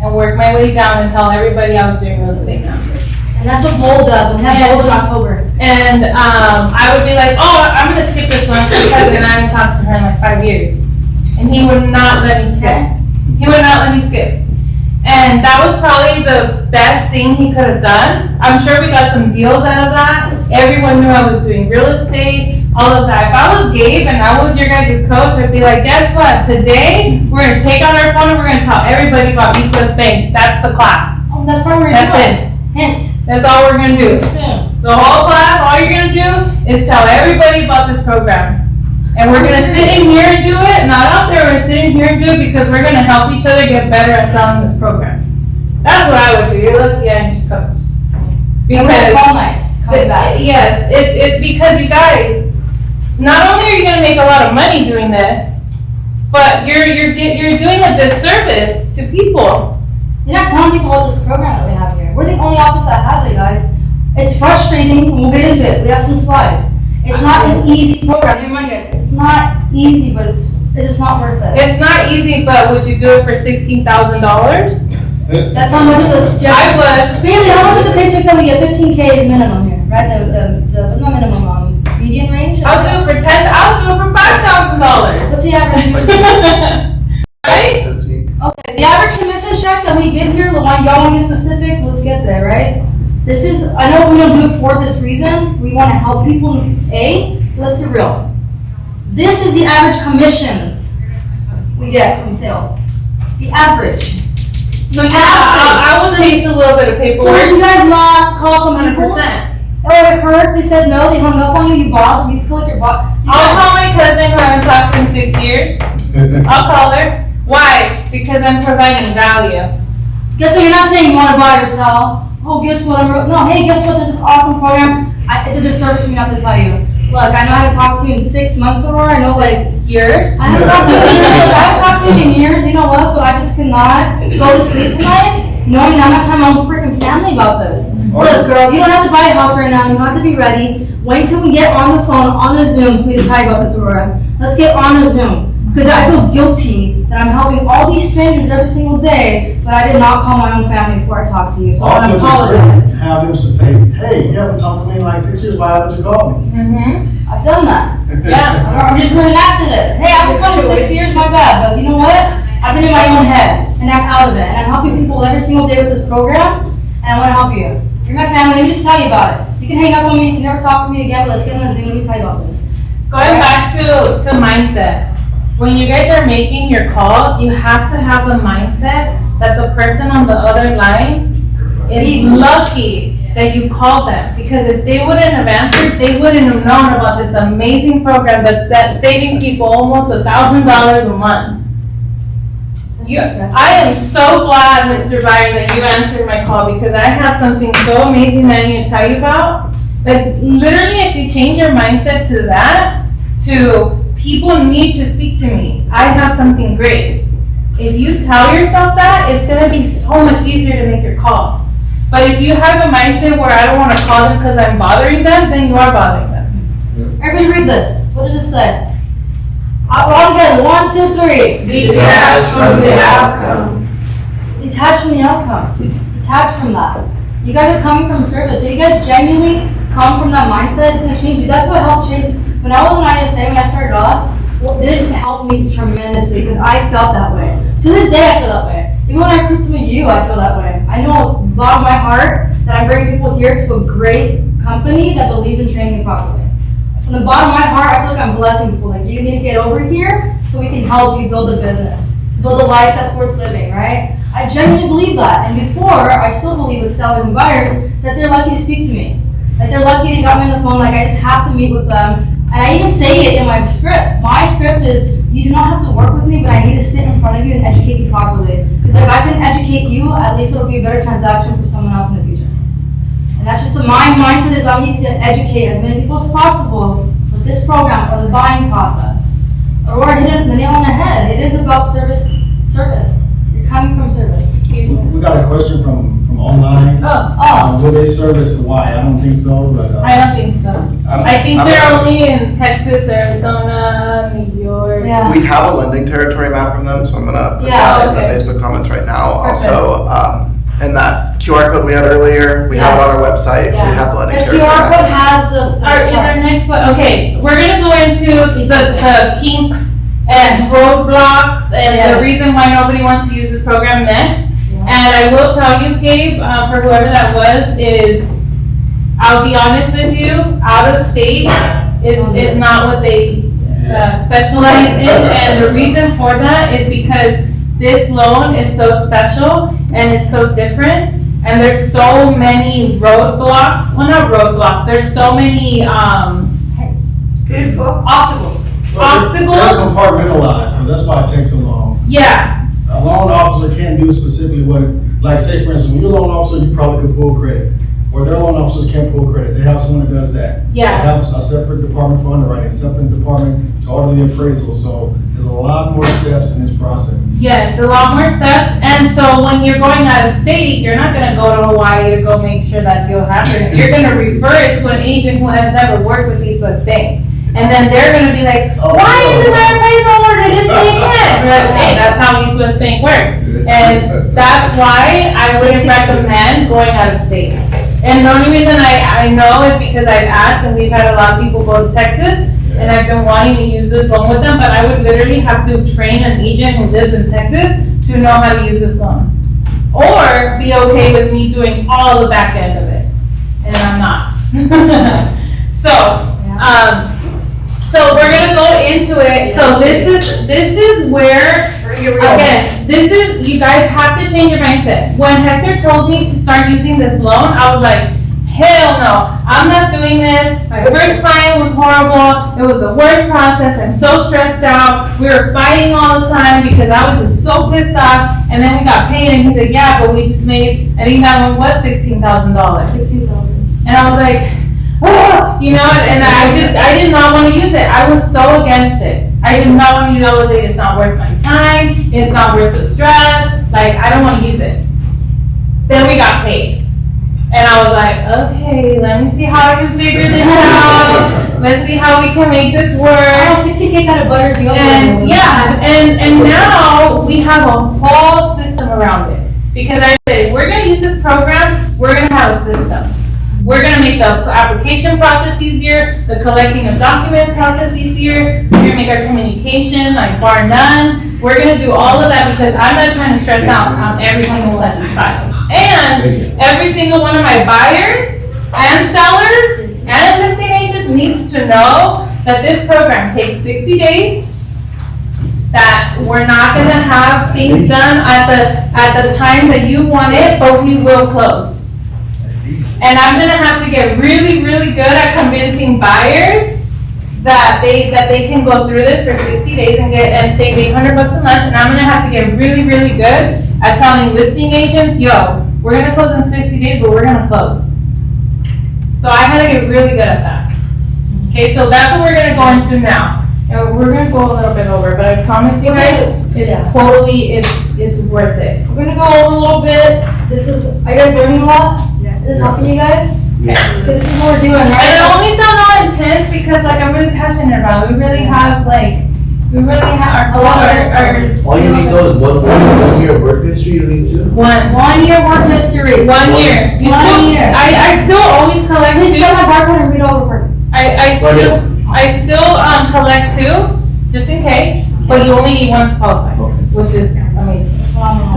and work my way down and tell everybody I was doing real estate now. And that's what Bold does. We have Bold in October. And I would be like, oh, I'm gonna skip this one because I haven't talked to her in like 5 years. And he would not let me skip. He would not let me skip. And that was probably the best thing he could have done. I'm sure we got some deals out of that. Everyone knew I was doing real estate, all of that. If I was Gabe and I was your guys' coach, I'd be like, guess what? Today, we're gonna take out our phone and we're gonna tell everybody about East West Bank. That's the class. Oh, that's what we're That's doing. it. Hint. That's all we're gonna do. Soon. The whole class, all you're gonna do is tell everybody about this program. And we're gonna sit in here and do it, not out there, we're gonna sit in here and do it because we're gonna help each other get better at selling this program. That's what I would do. You're lucky I ain't your coach. And we have Because, call nights coming back. yes, because you guys, not only are you gonna make a lot of money doing this, but you're doing a disservice to people. You're not telling people about this program that we have here. We're the only office that has it, guys. It's frustrating, and we'll get into it. We have some slides. It's not an easy program. You remind guys, it's not easy, but it's just not worth it. It's not easy, but would you do it for $16,000? That's how much the. I would. Bailey, how much is the paycheck that we get? 15K is minimum here, right? What's not minimum, median range? I'll do it for $5,000. What's the average? Right? Okay, the average commission check that we give here, y'all want to get specific, let's get there, right? This is, I know we don't do it for this reason, we want to help people, but let's be real. This is the average commissions we get from sales. The average. So yeah, I will chase a little bit of So if you paperwork. guys not call some people, 100%. or it hurts, they said no, they hung up on you, you bought, you feel like you're bought. I'll call my cousin who I haven't talked to in 6 years. I'll call her. Why? Because I'm providing value. Guess what, you're not saying you want to buy or sell. Oh, guess what, no, hey, guess what, there's this awesome program. It's a disservice for me not to tell you. Look, I know I haven't talked to you in 6 months or more, I know like, Years? I haven't talked to you in years, I haven't talked to you in years, you know what, but I just cannot go to sleep tonight knowing that I'm not telling my own freaking family about this. Look, girl, you don't have to buy a house right now, you don't have to be ready. When can we get on the phone, on the Zoom, for me to tell you about this, Aurora? Let's get on the Zoom. Because I feel guilty that I'm helping all these strangers every single day, but I did not call my own family before I talked to you, so I Also, apologize. just have them to say, hey, you haven't talked to me in like 6 years, why haven't you called me? Mm-hmm. I've done that. Yeah. I'm just reenacted it. Hey, I've been going 6 years, my bad, but you know what? I've been in my own head and act out of it, and I'm helping people every single day with this program, and I want to help you. You're my family, let me just tell you about it. You can hang up on me, you can never talk to me again, but let's get on a Zoom, let me tell you about this. Going back to mindset. When you guys are making your calls, you have to have the mindset that the person on the other line is lucky that you called them. Because if they wouldn't have answered, they wouldn't have known about this amazing program that's saving people almost $1,000 a month. I am so glad, Mr. Buyer, that you answered my call because I have something so amazing that I need to tell you about. But literally, if you change your mindset to that, to people need to speak to me. I have something great. If you tell yourself that, it's gonna be so much easier to make your calls. But if you have a mindset where I don't wanna call them because I'm bothering them, then you are bothering them. Everybody read this. What does it say? All together, 1, 2, 3. Detached from the outcome. Detach from the outcome. Detach from that. You guys are coming from service. If you guys genuinely come from that mindset, it's gonna change you. That's what helped change. When I was in ISA, when I started off, well, this helped me tremendously because I felt that way. To this day, I feel that way. Even when I recruit some of you, I feel that way. I know a lot of my heart that I bring people here to a great company that believes in training properly. From the bottom of my heart, I feel like I'm blessing people. Like, you need to get over here so we can help you build a business, build a life that's worth living, right? I genuinely believe that. And before, I still believe with sellers and buyers that they're lucky to speak to me. That they're lucky they got me on the phone, like I just have to meet with them. And I even say it in my script. My script is, you do not have to work with me, but I need to sit in front of you and educate you properly. Because if I can educate you, at least it'll be a better transaction for someone else in the future. And that's just my mindset is I need to educate as many people as possible with this program or the buying process. Or we're hitting the nail on the head. It is about service. You're coming from service. We got a question from online. Oh, Will they service and why? I don't think so, but. I don't think so. I think they're only in Texas, Arizona, New York. Yeah. We have a lending territory map from them, so I'm gonna put Yeah, that in okay. the Facebook comments right now. Perfect. Also, and that QR code we had earlier, we have it on our website, we Yeah. have the lending The territory QR map. code has the. Alright, is our next one, okay, we're gonna go into the kinks and Yes. roadblocks and Yes. the reason why nobody wants to use this program next. And I will tell you, Gabe, for whoever that was, is, I'll be honest with you, out of state is not what they specialize in. And the reason for that is because this loan is so special and it's so different. And there's so many roadblocks, well, not roadblocks, there's so many, Good for obstacles. They're compartmentalized, so that's why it takes so long. Yeah, A loan officer can't do specifically what, like say for instance, when you're a loan officer, you probably could pull credit. Or their loan officers can't pull credit. They have someone that does that. They yeah, have a separate department for underwriting, a separate department to order the appraisal. So there's a lot more steps in this process. yes, a lot more steps. And so when you're going out of state, you're not gonna go to Hawaii to go make sure that deal happens. You're gonna refer it to an agent who has never worked with East West Bank. And then they're gonna be like, why isn't my appraisal ordered if they can't? We're like, hey, that's how East West Bank works. And that's why I wouldn't recommend going out of state. And the only reason I know is because I've asked and we've had a lot of people go to Texas and I've been wanting to use this loan with them, but I would literally have to train an agent who lives in Texas to know how to use this loan. Or be okay with me doing all the back end of it. And I'm not. So we're gonna go into it. So this is where, again, you guys have to change your mindset. When Hector told me to start using this loan, I was like, hell no, I'm not doing this. My first client was horrible. It was the worst process. I'm so stressed out. We were fighting all the time because I was just so pissed off. And then we got paid and he said, yeah, but we just made, I think that one was $16,000. And I was like, oh, you know, and I did not want to use it. I was so against it. I did not want to use it. I was like, it's not worth my time. It's not worth the stress. Like, I don't want to use it. Then we got paid. And I was like, okay, let me see how I can figure this out. Let's see how we can make this work. Oh, 60K kind of butters you up. And yeah, and now we have a whole system around it. Because I said, we're gonna use this program, we're gonna have a system. We're gonna make the application process easier, the collecting of document process easier, we're gonna make our communication like bar none. We're gonna do all of that because I'm not trying to stress out on every single one of these files. And every single one of my buyers and sellers and listing agents needs to know that this program takes 60 days, that we're not gonna have things done at the time that you want it, but we will close. And I'm gonna have to get really, really good at convincing buyers that they can go through this for 60 days and save $800 a month. And I'm gonna have to get really, really good at telling listing agents, yo, we're gonna close in 60 days, but we're gonna close. So I had to get really good at that. Okay, so that's what we're gonna go into now. And we're gonna go a little bit over, but I promise you guys, It's totally, it's worth it. We're gonna go over a little bit. Are you guys learning a lot? Yeah. Is this helping you guys? Okay. Because this is what we're doing, And it right? only sound all intense because like I'm really passionate about it. We really have A lot of our. All you need though is one year of work history, you don't need two. One 1 year work history. 1 year. You 1 still, year. I still always collect Please two. stand that barcode and read all the records. I still collect two, just in case, but you only need one to qualify, Okay. which is amazing. And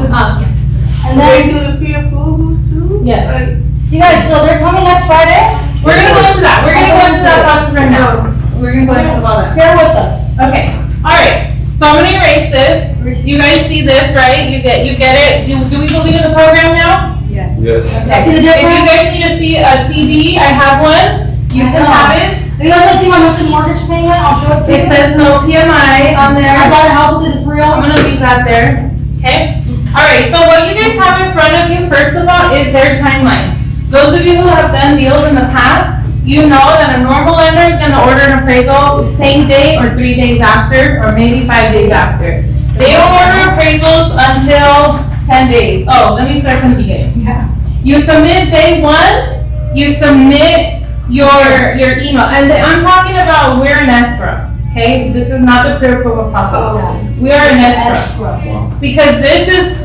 Do they then, do the peer approvals too? Yes. Like, you guys, so they're coming next Friday. We're gonna go into that, process right now. We're gonna go into all that. Bear with us. Okay, alright, so I'm gonna erase this. You guys see this, right? You get it? Do we believe in the program now? Yes. Yes. Okay. See the If you difference? guys need a CD, I have one. You can have it. Are you guys gonna see my monthly mortgage payment? I'll show it to you. It says no PMI on there. I bought a house with it, it's real. I'm gonna leave that there, okay? Alright, so what you guys have in front of you, first of all, is their timeline. Those of you who have done deals in the past, you know that a normal lender is gonna order an appraisal same day or 3 days after, or maybe 5 days after. They don't order appraisals until 10 days. Oh, let me start from the beginning. Yeah. You submit day one, you submit your email, and I'm talking about we're in escrow, okay? This is not the pre-approval process. We are in escrow. Because this is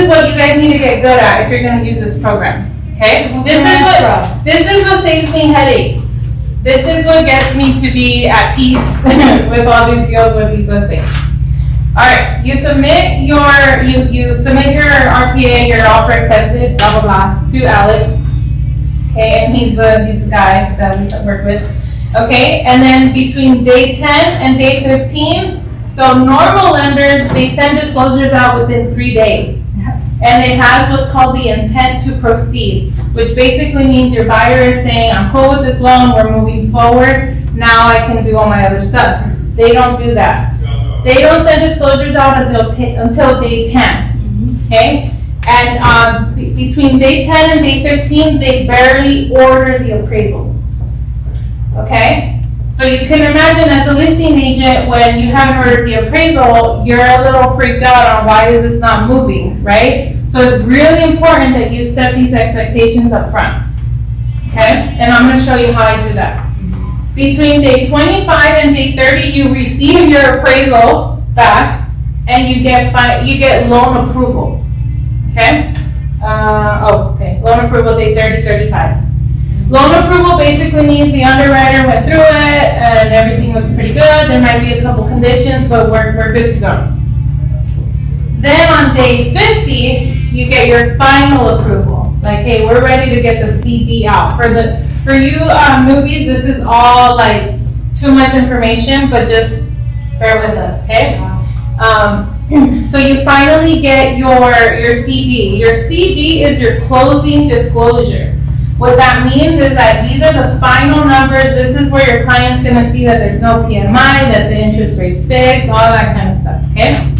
what you guys need to get good at if you're gonna use this program, okay? This is what saves me headaches. This is what gets me to be at peace with all these deals with East West Bank. Alright, you submit your RPA, your offer accepted, blah, blah, blah, to Alex. Okay, and he's the guy that we work with. Okay, and then between day 10 and day 15, so normal lenders, they send disclosures out within 3 days. And it has what's called the intent to proceed, which basically means your buyer is saying, I'm cool with this loan, we're moving forward, now I can do all my other stuff. They don't do that. They don't send disclosures out until day 10, okay? And between day 10 and day 15, they barely order the appraisal, okay? So you can imagine as a listing agent, when you haven't ordered the appraisal, you're a little freaked out on why is this not moving, right? So it's really important that you set these expectations up front, okay? And I'm gonna show you how I do that. Between day 25 and day 30, you receive your appraisal back, and you get loan approval, okay? Okay, loan approval day 30, 35. Loan approval basically means the underwriter went through it and everything looks pretty good. There might be a couple conditions, but we're good to go. Then on day 50, you get your final approval. Like, hey, we're ready to get the CD out. For you newbies, this is all like too much information, but just bear with us, okay? So you finally get your CD. Your CD is your closing disclosure. What that means is that these are the final numbers. This is where your client's gonna see that there's no PMI, that the interest rate's fixed, all that kind of stuff, okay?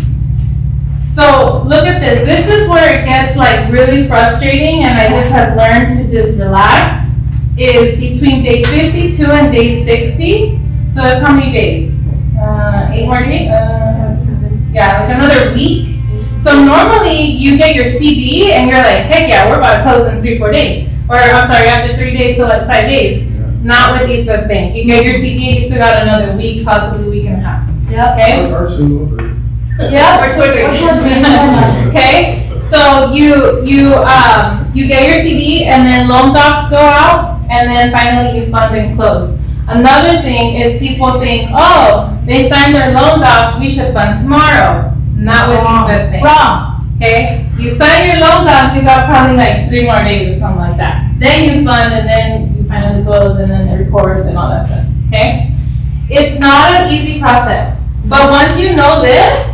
So look at this. This is where it gets like really frustrating, and I just have learned to just relax, is between day 52 and day 60. So that's how many days? 8 more days? Yeah, like another week. So normally you get your CD and you're like, heck yeah, we're about to close in 3-4 days. Or I'm sorry, after 3 days, so like 5 days. Not with East West Bank. You get your CD, you still got another week, possibly week and a half. Yep. Okay? Or 2 or 3. Yeah, or 2 or 3. Which one's being Okay, so you get your CD, and then loan docs go out, and then finally you fund and close. Another thing is people think, oh, they signed their loan docs, we should fund tomorrow. Not with East West Bank. Wrong. Okay, you sign your loan docs, you got probably like 3 more days or something like that. Then you fund, and then you finally close, and then it records and all that stuff. Okay, it's not an easy process, but once you know this,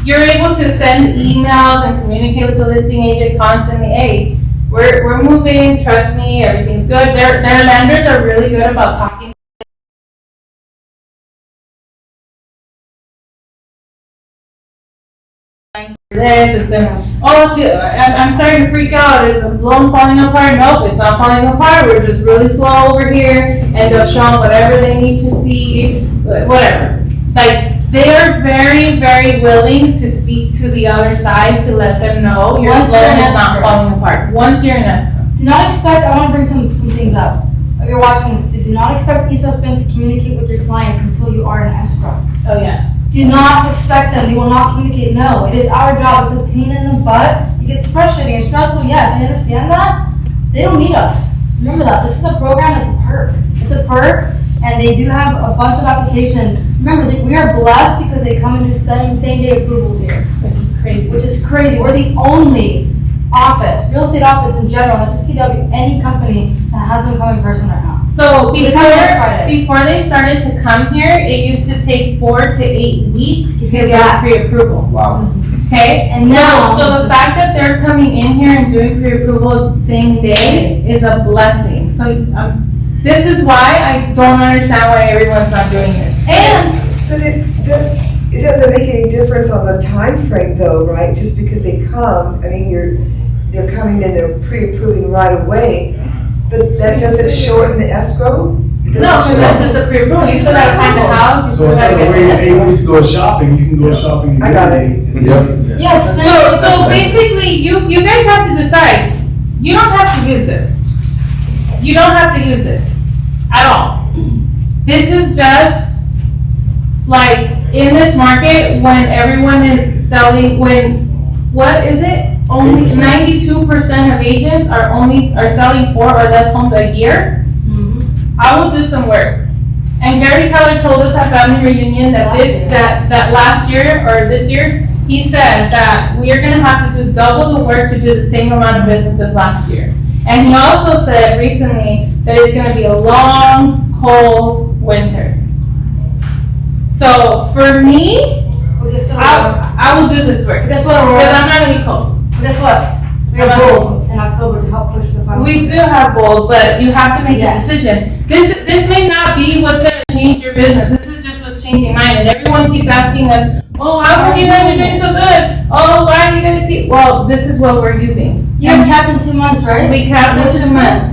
you're able to send emails and communicate with the listing agent constantly. Hey, we're moving, trust me, everything's good. Their lenders are really good about talking. This, I'm starting to freak out. Is the loan falling apart? Nope, it's not falling apart. We're just really slow over here, and they'll show them whatever they need to see, whatever. Like, They are very, very willing to speak to the other side to let them know your Once you're loan in is not escrow. falling apart. Once you're in escrow. Do not expect, I want to bring some things up. If you're watching this, do not expect East West Bank to communicate with your clients until you are in escrow. Oh, yeah. Do not expect them, they will not communicate, no, it is our job, it's a pain in the butt. It gets frustrating and stressful, yes, I understand that. They don't need us. Remember that, this is a program, it's a perk. It's a perk, and they do have a bunch of applications. Remember, that we are blessed because they come and do same day approvals here, Which is crazy. which is crazy. We're the only office, real estate office in general, not just KW, any company that has them come in person right now. So they come next Friday. before they started to come here, it used to take 4 to 8 weeks to get get back. pre-approval. Wow. Okay? And now- So the fact that they're coming in here and doing pre-approvals the same day is a blessing. So, this is why I don't understand why everyone's not doing this. And But it doesn't make any difference on the time frame though, right? Just because they come, I mean, they're coming in, they're pre-approving right away, but that doesn't shorten the escrow? no, because that's just a pre-approval. You still gotta find the house, you So still instead gotta of get waiting the 8 weeks escrow. to go shopping, you can go shopping. I got it. immediately. Yeah, it's same. So basically, you guys have to decide. You don't have to use this. You don't have to use this at all. This is just like in this market when everyone is selling, what is it? Only 92% of agents are selling 4 or less homes a year. I will do some work. And Gary Keller told us at Family Reunion that last year or this year, he said that we are gonna have to do double the work to do the same amount of business as last year. And he also said recently that it's gonna be a long, cold winter. So for me, Well, guess what? I will do this work. Guess what, Because Aurora? I'm not gonna be cold. Guess what? We have Bold in October to help push the final. We do have bold, but you have to make a Yes. decision. This may not be what's gonna change your business. This is just what's changing mine. And everyone keeps asking us, oh, how come you guys are doing so good? Oh, why do you guys keep, well, this is what we're using. You guys capped in 2 months, right? We capped What's in your 2 split? months.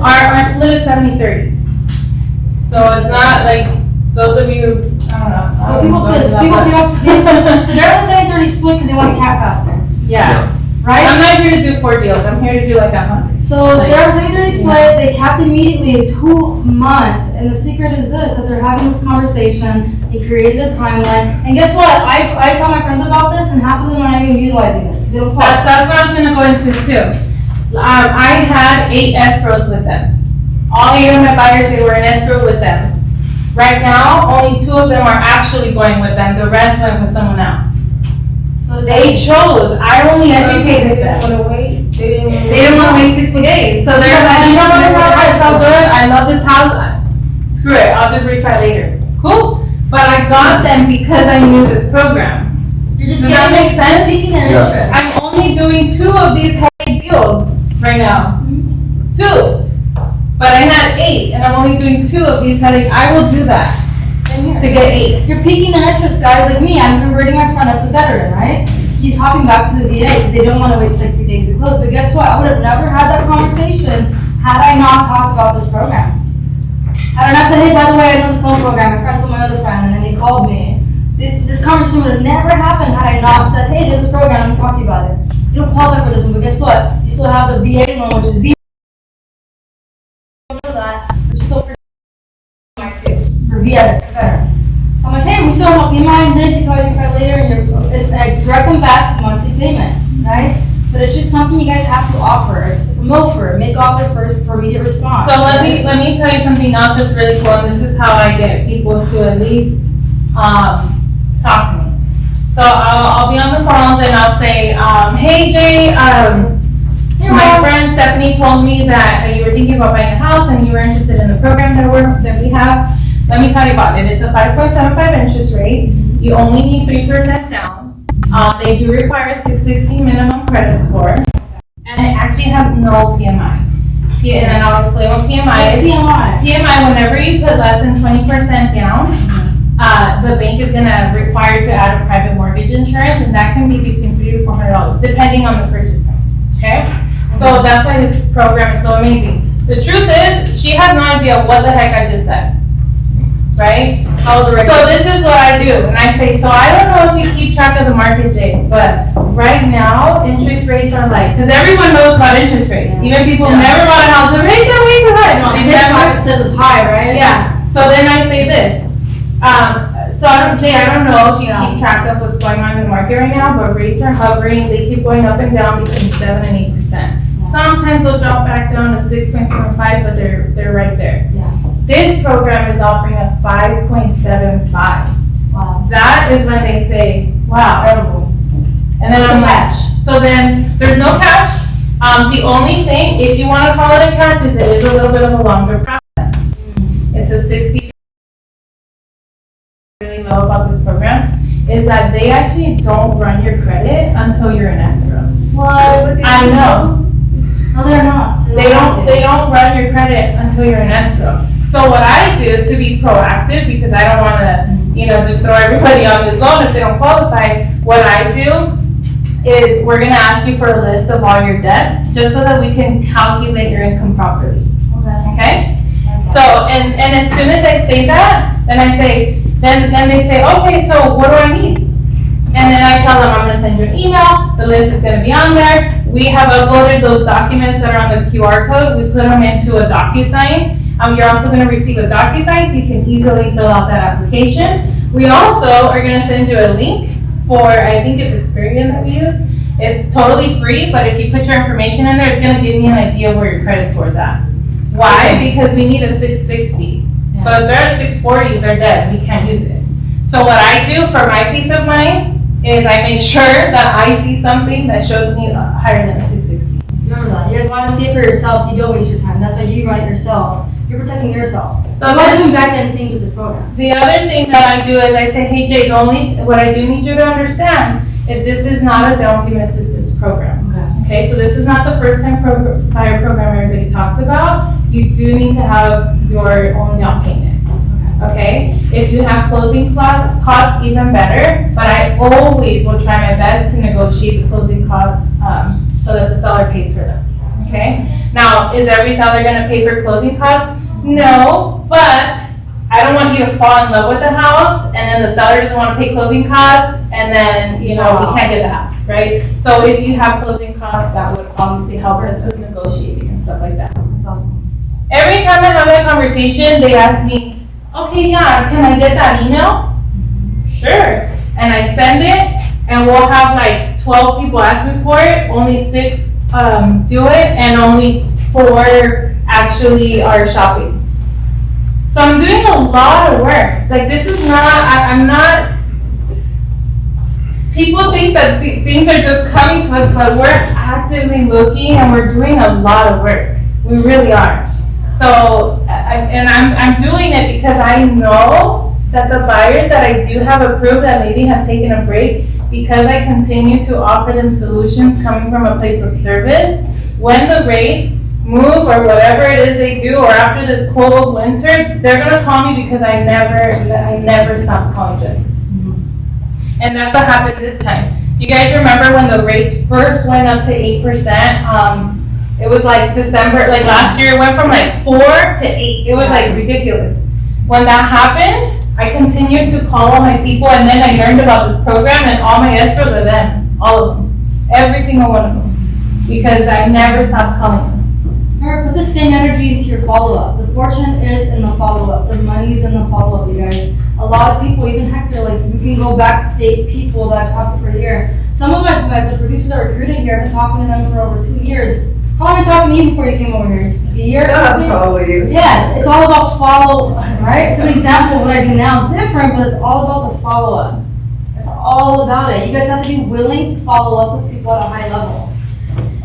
Our split is 70-30. So it's not like, those of you, I don't know. But people came up to this, they're on the 70-30 split because they want to cap faster, Yeah. I'm right? not here to do 4 deals. I'm here to do like 100. So they're on 70-30 split, they capped immediately in 2 months, and the secret is this, that they're having this conversation, they created a timeline, and guess what? I tell my friends about this, and half of them are not even utilizing it, because they don't qualify. That's what I was gonna go into too. I had 8 escrows with them. All 8 of my buyers, they were in escrow with them. Right now, only 2 of them are actually going with them. The rest went with someone else. So They chose. I only educated them. They didn't wanna wait, they didn't wanna. They didn't want to wait 60 days. So they're like, you know what, it's all good. I love this house. Screw it. I'll just refi later. Cool. But I got them because I knew this program. You're just Does that getting, make sense? speaking their Yeah. interest. I'm only doing 2 of these heavy deals right now. 2. But I had 8, and I'm only doing 2 of these heavy. I will do that Same here. to get 8. You're piquing their interest, guys, like me, I'm converting my friend that's a veteran, right? He's hopping back to the VA because they don't want to wait 60 days to close, but guess what? I would have never had that conversation had I not talked about this program. Had I not said, hey, by the way, I know this loan program, my friend told my other friend, and then they called me. This conversation would have never happened had I not said, hey, there's this program, I'm talking about it. You don't qualify for this one, but guess what? You still have the VA loan, which is zero. That, which is still for VA veterans. So I'm like, hey, we still have a PMI in this, you probably pay later, and I direct them back to monthly payment, right? But it's just something you guys have to offer. It's a MOFR, make offer for immediate response. So let me tell you something else that's really cool, and this is how I get people to at least talk to me. So I'll be on the phone and I'll say, hey Jay, my friend Stephanie told me that you were thinking about buying a house and you were interested in the program that we have. Let me tell you about it. It's a 5.75 interest rate. You only need 3% down. They do require a 660 minimum credit score, and it actually has no PMI. And then I'll explain what PMI is. PMI. PMI, whenever you put less than 20% down, the bank is gonna require to add a private mortgage insurance, and that can be between $300 to $400, depending on the purchase price, okay? So that's why this program is so amazing. The truth is, she has no idea what the heck I just said, right? How's the So this is what I do, and I say, so I don't know if you keep track of the market, Jay, but right now, interest rates are like, because everyone knows about interest rates. Even people who never bought a house, the rates are way too high. No, They TikTok never- it says it's high, right? Yeah, so then I say this. So Jay, I don't know if you Yeah. keep track of what's going on in the market right now, but rates are hovering, they keep going up and down between 7 and 8%. Sometimes they'll drop back down to 6.75, but they're right there. Yeah. This program is offering a 5.75. Wow. That is when they say, wow. Incredible. And then What's I'm the like, catch? so then, there's no catch. The only thing, if you wanna call it a catch, is it is a little bit of a longer process. It's a 60. Really know about this program is that they actually don't run your credit until you're in escrow. Why? I know. No, they're not. They don't run your credit until you're in escrow. So what I do to be proactive, because I don't wanna, just throw everybody on this loan if they don't qualify, what I do is we're gonna ask you for a list of all your debts, just so that we can calculate your income properly, Okay. okay? So, and as soon as I say that, then they say, okay, so what do I need? And then I tell them, I'm gonna send you an email, the list is gonna be on there. We have uploaded those documents that are on the QR code, we put them into a DocuSign. You're also gonna receive a DocuSign, so you can easily fill out that application. We also are gonna send you a link for, I think it's Experian that we use. It's totally free, but if you put your information in there, it's gonna give me an idea where your credit score is at. Why? Because we need a 660. So if they're at 640, they're dead, we can't use it. So what I do for my peace of mind is I make sure that I see something that shows me higher than a 660. Remember that. You guys want to see it for yourself so you don't waste your time. That's why you run it yourself. You're protecting yourself. So I'm not doing back end things with this program. The other thing that I do is I say, hey Jay, what I do need you to understand is this is not a down payment assistance program. Okay, so this is not the first time buyer program everybody talks about. You do need to have your own down payment. Okay, if you have closing costs, even better, but I always will try my best to negotiate the closing costs so that the seller pays for them. Okay, now, is every seller gonna pay for closing costs? No, but I don't want you to fall in love with the house and then the seller doesn't wanna pay closing costs and then, we can't get the house, right? So if you have closing costs, that would obviously help us with negotiating and stuff like that. That's awesome. Every time I have that conversation, they ask me, okay, yeah, can I get that email? Sure. And I send it, and we'll have like 12 people ask me for it, only 6 do it, and only 4 actually are shopping. So I'm doing a lot of work. Like this is not, I'm not, people think that things are just coming to us, but we're actively looking and we're doing a lot of work. We really are. So, I'm doing it because I know that the buyers that I do have approved that maybe have taken a break, because I continue to offer them solutions coming from a place of service, when the rates move or whatever it is they do, or after this cold winter, they're gonna call me because I never stop calling them. And that's what happened this time. Do you guys remember when the rates first went up to 8%? It was like December, like last year, it went from like 4 to 8. It was like ridiculous. When that happened, I continued to call all my people, and then I learned about this program, and all my escrows are them, all of them, every single one of them, because I never stopped calling them. Remember, put the same energy into your follow-up. The fortune is in the follow-up. The money is in the follow-up, you guys. A lot of people, even Hector, like, we can go back to 8 people that I've talked to for a year. Some of the producers that recruited here, I've been talking to them for over 2 years. How long have I been talking to you before you came over here? Like a year? I'll follow you. Yes, it's all about follow, right? It's an example of what I do now. It's different, but it's all about the follow-up. It's all about it. You guys have to be willing to follow up with people at a high level.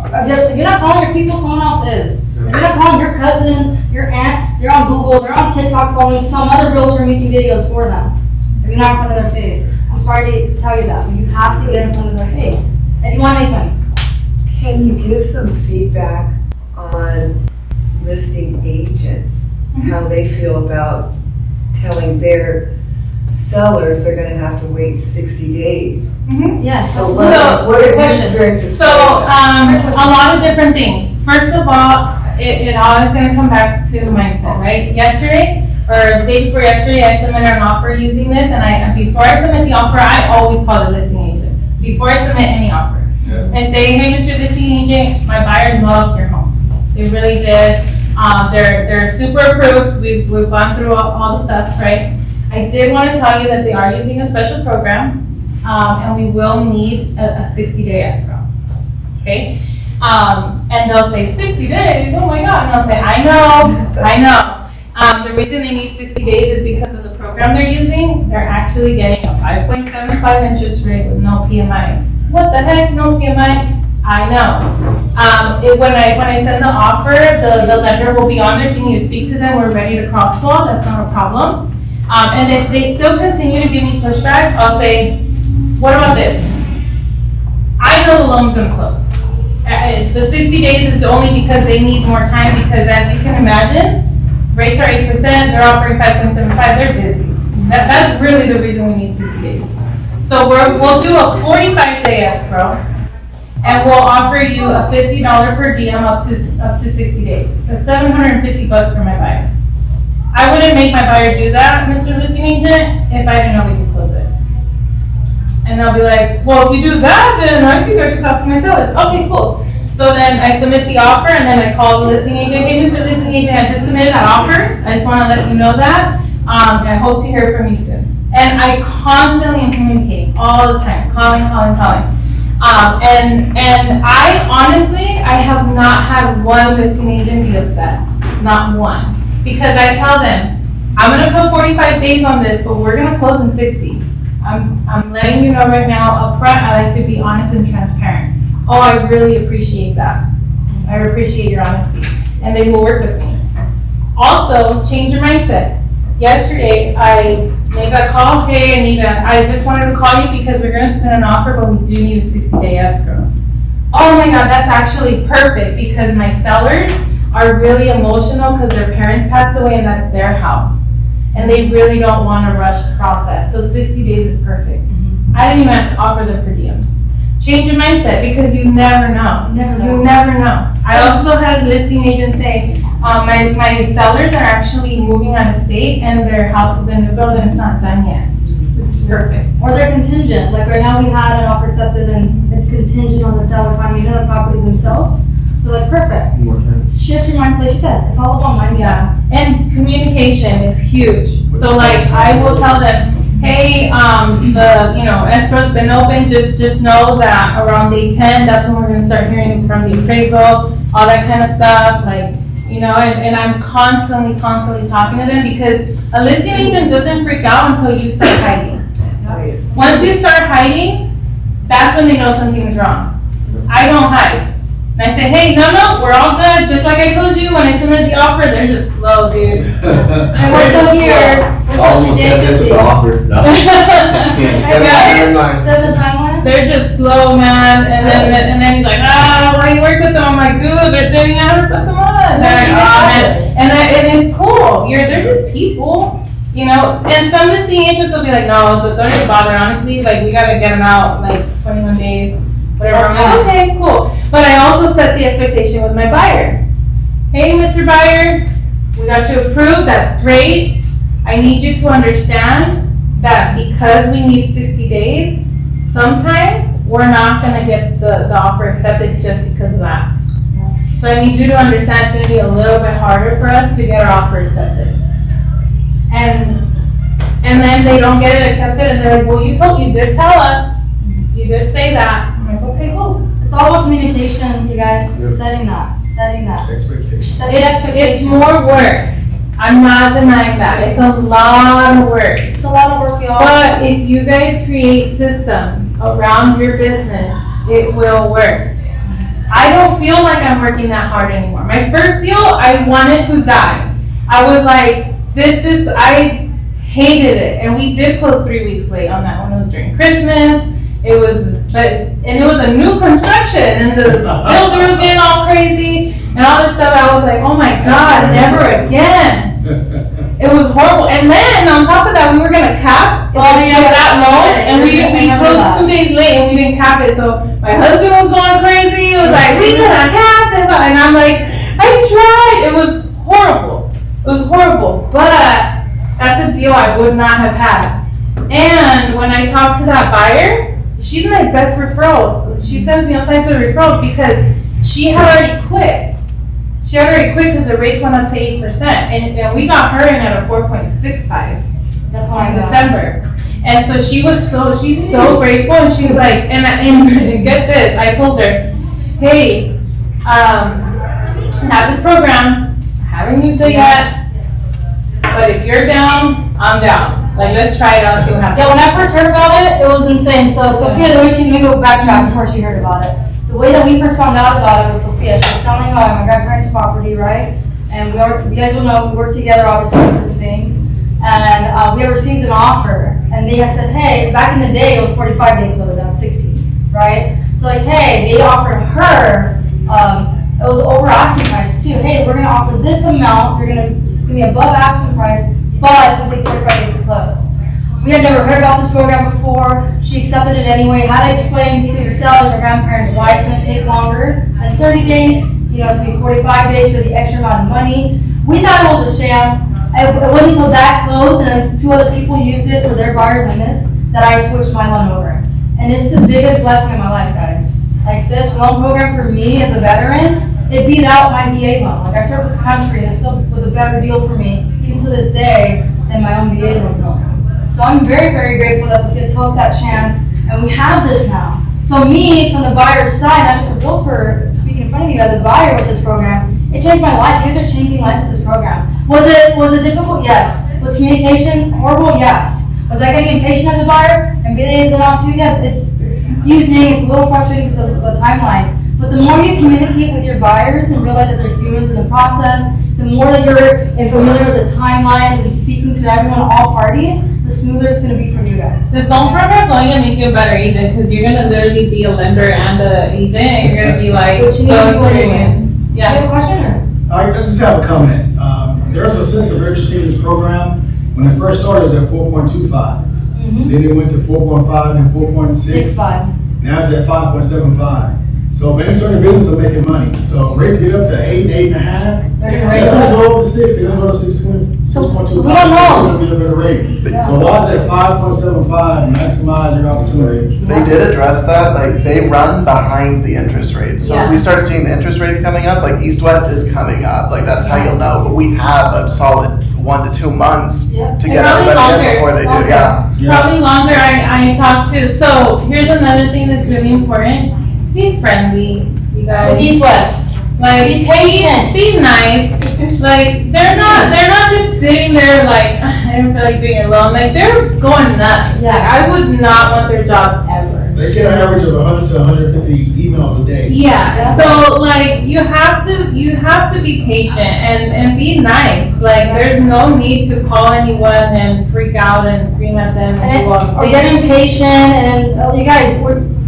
If you're not calling your people, someone else is. If you're not calling your cousin, your aunt, they're on Google, they're on TikTok following some other realtor making videos for them. If you're not in front of their face. I'm sorry to tell you that, but you have to get in front of their face if you want to make money. Can you give some feedback on listing agents, how they feel about telling their sellers they're gonna have to wait 60 days? Yes. So absolutely. what are your Question. experiences? So, a lot of different things. First of all, it always gonna come back to mindset, right? Yesterday, or the day before yesterday, I submitted an offer using this, and before I submit the offer, I always call the listing agent, before I submit any offer. Yeah. I say, hey, Mr. Listing Agent, my buyers love your home. They really did. They're super approved. We've gone through all the stuff, right? I did want to tell you that they are using a special program, and we will need a 60-day escrow, okay? And they'll say, 60 days? Oh my God. And I'll say, I know. The reason they need 60 days is because of the program they're using. They're actually getting a 5.75 interest rate with no PMI. What the heck, no PMI? I know. When I send the offer, the lender will be on there. If you need to speak to them, we're ready to cross-call. That's not a problem. And if they still continue to give me pushback, I'll say, what about this? I know the loan's gonna close. The 60 days is only because they need more time, because as you can imagine, rates are 8%, they're offering 5.75, they're busy. That's really the reason we need 60 days. So we'll do a 45-day escrow, and we'll offer you a $50 per diem up to 60 days. That's $750 for my buyer. I wouldn't make my buyer do that, Mr. Listing Agent, if I didn't know we could close it. And they'll be like, well, if you do that, then I think I can talk to my sellers. Okay, cool. So then I submit the offer, and then I call the listing agent. Hey, Mr. Listing Agent, I just submitted that offer. I just want to let you know that. And I hope to hear from you soon. And I constantly am communicating all the time, calling. And I honestly, I have not had one listing agent be upset. Not one. Because I tell them, I'm going to put 45 days on this, but we're going to close in 60. I'm letting you know right now up front, I like to be honest and transparent. Oh, I really appreciate that. I appreciate your honesty. And they will work with me. Also, change your mindset. Yesterday, I made that call. Hey, Anita, I just wanted to call you because we're going to submit an offer, but we do need a 60-day escrow. Oh my God, that's actually perfect, because my sellers are really emotional because their parents passed away and that's their house. And they really don't want to rush the process. So 60 days is perfect. I didn't even offer the per diem. Change your mindset, because you never know. You never know. I also had listing agents say, my sellers are actually moving out of state and their house is a new build and it's not done yet. This is perfect. Or they're contingent, like right now we had an offer accepted and it's contingent on the seller finding another property themselves. So like, perfect. More time. Shift your mind, like you said, it's all about mindset. Yeah, and communication is huge. So like, I will tell them, hey, escrow's been open, just know that around day 10, that's when we're gonna start hearing from the appraisal, all that kind of stuff, like, and I'm constantly talking to them, because a listing agent doesn't freak out until you start hiding. Once you start hiding, that's when they know something's wrong. I don't hide. And I say, hey, no, we're all good. Just like I told you when I submitted the offer, they're just slow, dude. And we're still here. Oh, we said this with the offer. No. Set the timeline. They're just slow, man. And then he's like, why do you work with them? I'm like, dude, they're saving $100 a month. And it's cool. They're just people, And some listing agents will be like, no, but don't even bother. Honestly, like, we gotta get them out like 21 days. Whatever. I'm like, okay, cool. But I also set the expectation with my buyer. Hey, Mr. Buyer, we got you approved. That's great. I need you to understand that because we need 60 days, sometimes we're not going to get the offer accepted just because of that. So I need you to understand it's going to be a little bit harder for us to get our offer accepted. And then they don't get it accepted, and they're like, well, you did tell us. You did say that. I'm like, okay, cool. It's all about communication, you guys, setting that. Expectations. Setting expectations. It's more work. I'm not denying that. It's a lot of work. It's a lot of work, y'all. But if you guys create systems around your business, it will work. I don't feel like I'm working that hard anymore. My first deal, I wanted to die. I was like, I hated it. And we did close 3 weeks late on that one. It was during Christmas. It was a new construction, and the builder was getting all crazy and all this stuff. I was like, oh my God, never again. It was horrible. And then on top of that, we were gonna cap that loan, and we closed 2 days late, and we didn't cap it. So my husband was going crazy. It was like, we gotta cap it, and I'm like, I tried. It was horrible. But deal I would not have had. And when I talked to that buyer, she's my best referral. She sends me all types of referrals because she had already quit. She had already quit because the rates went up to 8%. And we got her in at a 4.65 That's why in December. And so she's so grateful, and she's like, and get this, I told her, hey, I have this program, I haven't used it yet, but if you're down, I'm down. Like, let's try it out and see what happens. Yeah, when I first heard about it was insane. So Sophia, the way she, let me go backtrack before she heard about it. The way that we first found out about it was Sophia. She was selling my grandparents' property, right? And you guys will know, we work together obviously on certain things. And we had received an offer, and they had said, hey, back in the day, it was 45 days lower than 60, right? So like, hey, they offered her, it was over asking price too. Hey, we're gonna offer this amount, it's gonna be above asking price, but it's gonna take 45 days to close. We had never heard about this program before. She accepted it anyway, had to explain to the seller and her grandparents why it's gonna take longer than 30 days. It's gonna be 45 days for the extra amount of money. We thought it was a sham. It wasn't until that close, and then 2 other people used it for their buyers in this, that I switched my loan over. And it's the biggest blessing in my life, guys. Like, this loan program for me as a veteran, it beat out my VA loan. Like, I served this country, and it still was a better deal for me, even to this day, than my own VA loan program. So I'm very, very grateful that Sophia took that chance, and we have this now. So me, from the buyer's side, not just a realtor, speaking in front of you as a buyer with this program, it changed my life. You guys are changing lives with this program. Was it difficult? Yes. Was communication horrible? Yes. Was I getting impatient as a buyer and getting into it on too? Yes. It's confusing. It's a little frustrating because of the timeline. But the more you communicate with your buyers and realize that they're humans in the process, the more that you're familiar with the timelines and speaking to everyone, all parties, the smoother it's going to be for you guys. The loan program is only going to make you a better agent because you're going to literally be a lender and an agent, and you're going to be like Which you need to do anyway. experienced. You have Yeah. a question or? I just have a comment. There's a sense of urgency in this program. When it first started, it was at 4.25. Mm-hmm. Then it went to 4.5 and 4.6. 6.5. Now it's at 5.75. So many certain businesses are making money. So rates get up to 8, 8.5. They're gonna They're raise gonna it. go up to 6. They're gonna go to 6.25. So, we don't know. It's gonna be a better rate. Yeah. So why is at 5.75? Maximize your opportunity. They did address that, like, they run behind the interest rates. So Yeah. if we start seeing the interest rates coming up, like East West is coming up, like that's how you'll know. But we have a solid 1 to 2 months Yeah. to And get probably everybody in longer. before they do, Longer. yeah. Probably longer. I talked to. So here's another thing that's really important. Be friendly, you guys. With East West. Like, Be patient. Be nice. Like, they're not just sitting there like, I don't feel like doing it alone. Like, they're going nuts. Yeah. Like, I would not want their job ever. They get an average of 100 to 150 emails a day. Yeah. So like, you have to be patient and be nice. Like, there's no need to call anyone and freak out and scream at them and do all the Or things. get impatient, and you guys,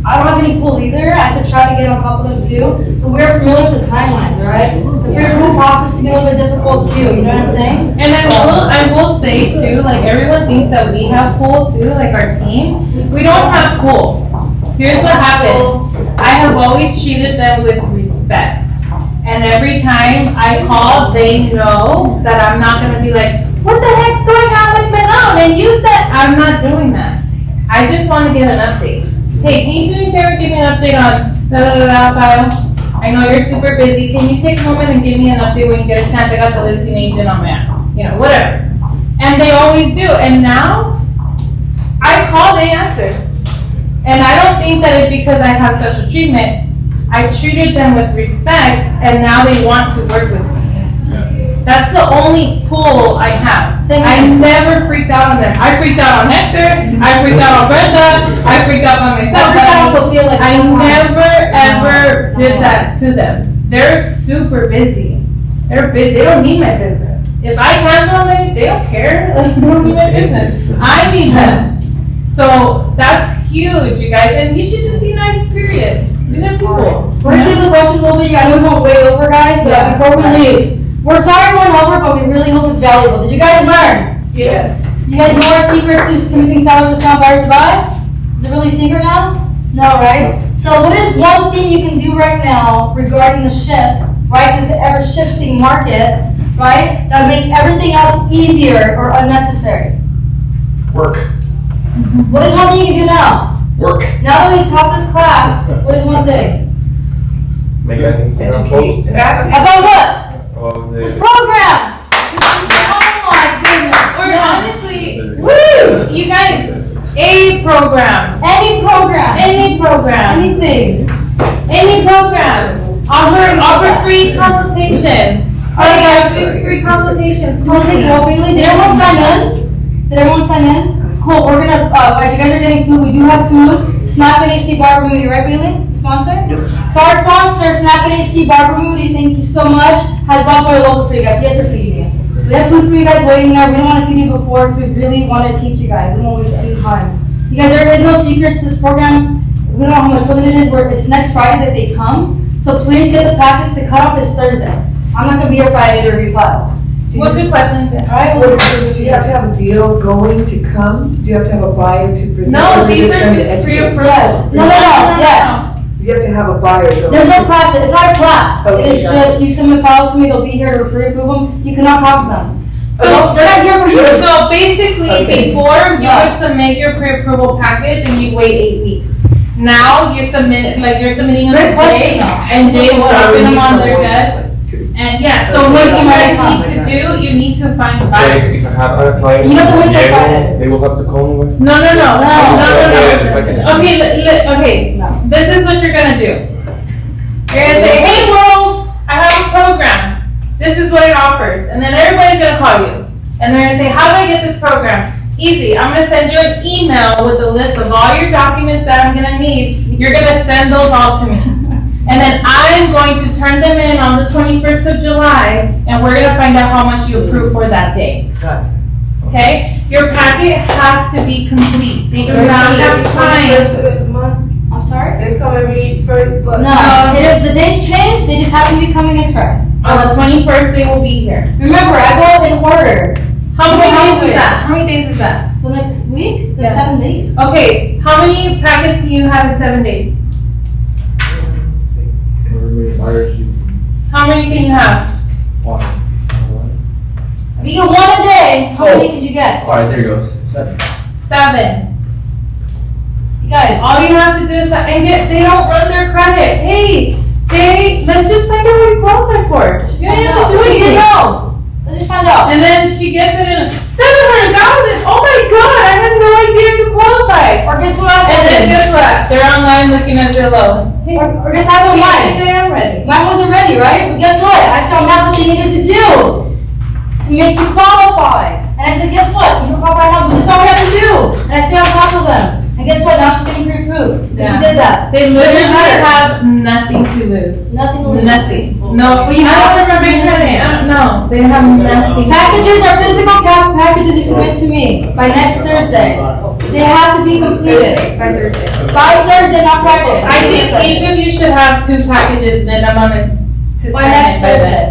I don't have any pull either. I could try to get on top of them too, but we're familiar with the timelines, right? The pre-approval process can be a little bit difficult too, you know what I'm saying? And I will say too, like, everyone thinks that we have pull too, like our team. We don't have pull. Here's what happened. I have always treated them with respect. And every time I call, they know that I'm not gonna be like, what the heck's going on with my loan? And you said, I'm not doing that. I just wanna get an update. Hey, can you do me a favor, give me an update on file? I know you're super busy. Can you take a moment and give me an update when you get a chance? I got the listing agent on my ass. You know, whatever. And they always do. And now, I call, they answer. And I don't think that it's because I have special treatment. I treated them with respect, and now they want to work with me. That's the only pull I have. Same I here. never freaked out on them. I freaked out on Hector. I freaked out on Brenda. I freaked out on myself. I also feel like I never ever did that to them. They're super busy. They're busy. They don't need my business. If I cancel on them, they don't care. They don't need my business. I need them. So that's huge, you guys. And you should just be nice, period. These are people. We're gonna save the questions over. I know we went way over, guys, but Yeah, before we sorry. leave, we're sorry we went over, but we really hope it's valuable. Did you guys learn? Yes. You guys know our secret to convincing sellers to sell buyers to buy? Is it really a secret now? No, right? So what is one thing you can do right now regarding the shift, right? Because the ever shifting market, right? That would make everything else easier or unnecessary. Work. What is one thing you can do now? Work. Now that we taught this class, what is one thing? Make an Instagram post. About what? Of the- This program! Oh my goodness. Or Yes. honestly, Woo! you guys, a program, Any program. any program, Anything. any program. Offer free consultations. Oh, yeah. Free consultations. Come on, take it over, Bailey. Did everyone sign in? Did everyone sign in? Cool, we're gonna, as you guys are getting food, we do have food. Snap and HT Barber Moody, right, Bailey? Sponsor? Yes. So our sponsor, Snap and HT Barber Moody, thank you so much, has brought my local for you guys. Yes, they're feeding you. We have food for you guys waiting there. We don't want to feed you before because we really want to teach you guys. We don't waste any time. You guys, there is no secrets. This program, we don't know how much limited it is. It's next Friday that they come. So please get the packets. The cutoff is Thursday. I'm not going to be here Friday to review files. What good questions? Alright, What is this? Do you have to have a deal going to come? Do you have to have a buyer to present? No, or these is it are going to just educate? pre-approved. Yes. No, yes. You have to have a buyer going. There's no class. It's not a class. Okay, It's gotcha. just you submit files to me. They'll be here to pre-approve them. You cannot talk to them. So they're not here for you. So basically, Okay. before you Yeah. would submit your pre-approval package and you wait 8 weeks. Now you're submitting them Great to question, Jay, though. and Jay's So we dropping them need on their someone desk. And yeah, so Okay. what you Somebody guys find need to it. do, you need to find So buyers. if I have a client. You don't have to wait till they will- Friday. They will have to come with. No. No. Okay, okay. No. This is what you're gonna do. You're gonna say, hey world, I have a program. This is what it offers. And then everybody's gonna call you. And they're gonna say, how do I get this program? Easy, I'm gonna send you an email with a list of all your documents that I'm gonna need. You're gonna send those all to me. And then I'm going to turn them in on the 21st of July, and we're gonna find out how much you approve for that day. Gotcha. Okay? Your packet has to be complete. They do not have time. I'm sorry? They come every first, but. No, it is, the dates change. They just happen to be coming next Friday. On the 21st, they will be here. Remember, I go in order. How many How days many? is that? How many days is that? So next week, that's Yeah. 7 days. Okay, how many packets can you have in 7 days? However many buyers you How many can you have? want. If you get one a day, how many could you get? Alright, there goes. 7. You guys, All you have to do is, and they don't run their credit. Hey, let's just find out what you qualify for. You don't have to do you anything. know. Let's just find out. And then she gets it in 700,000. Oh my God, I had no idea you qualified. Or guess what else And then happened? guess what? They're online looking at Zillow. Hey, Or guess what happened with mine? I'm ready. Mine wasn't ready, right? But guess what? I found out what they needed to do to make you qualify. And I said, guess what? You don't qualify now, but this is all we have to do. And I stay on top of them. And guess what? Now she's getting pre-approved. Yeah. She did that. They literally have nothing to lose. Nothing to lose. Nothing. No, But you I have don't to remember submit it to credit. me. No, they have nothing. Packages are physical packages you submit to me by next Thursday. They have to be completed. By Thursday. By Thursday, not Friday. I think each of you should have 2 packages minimum to By send next it by then.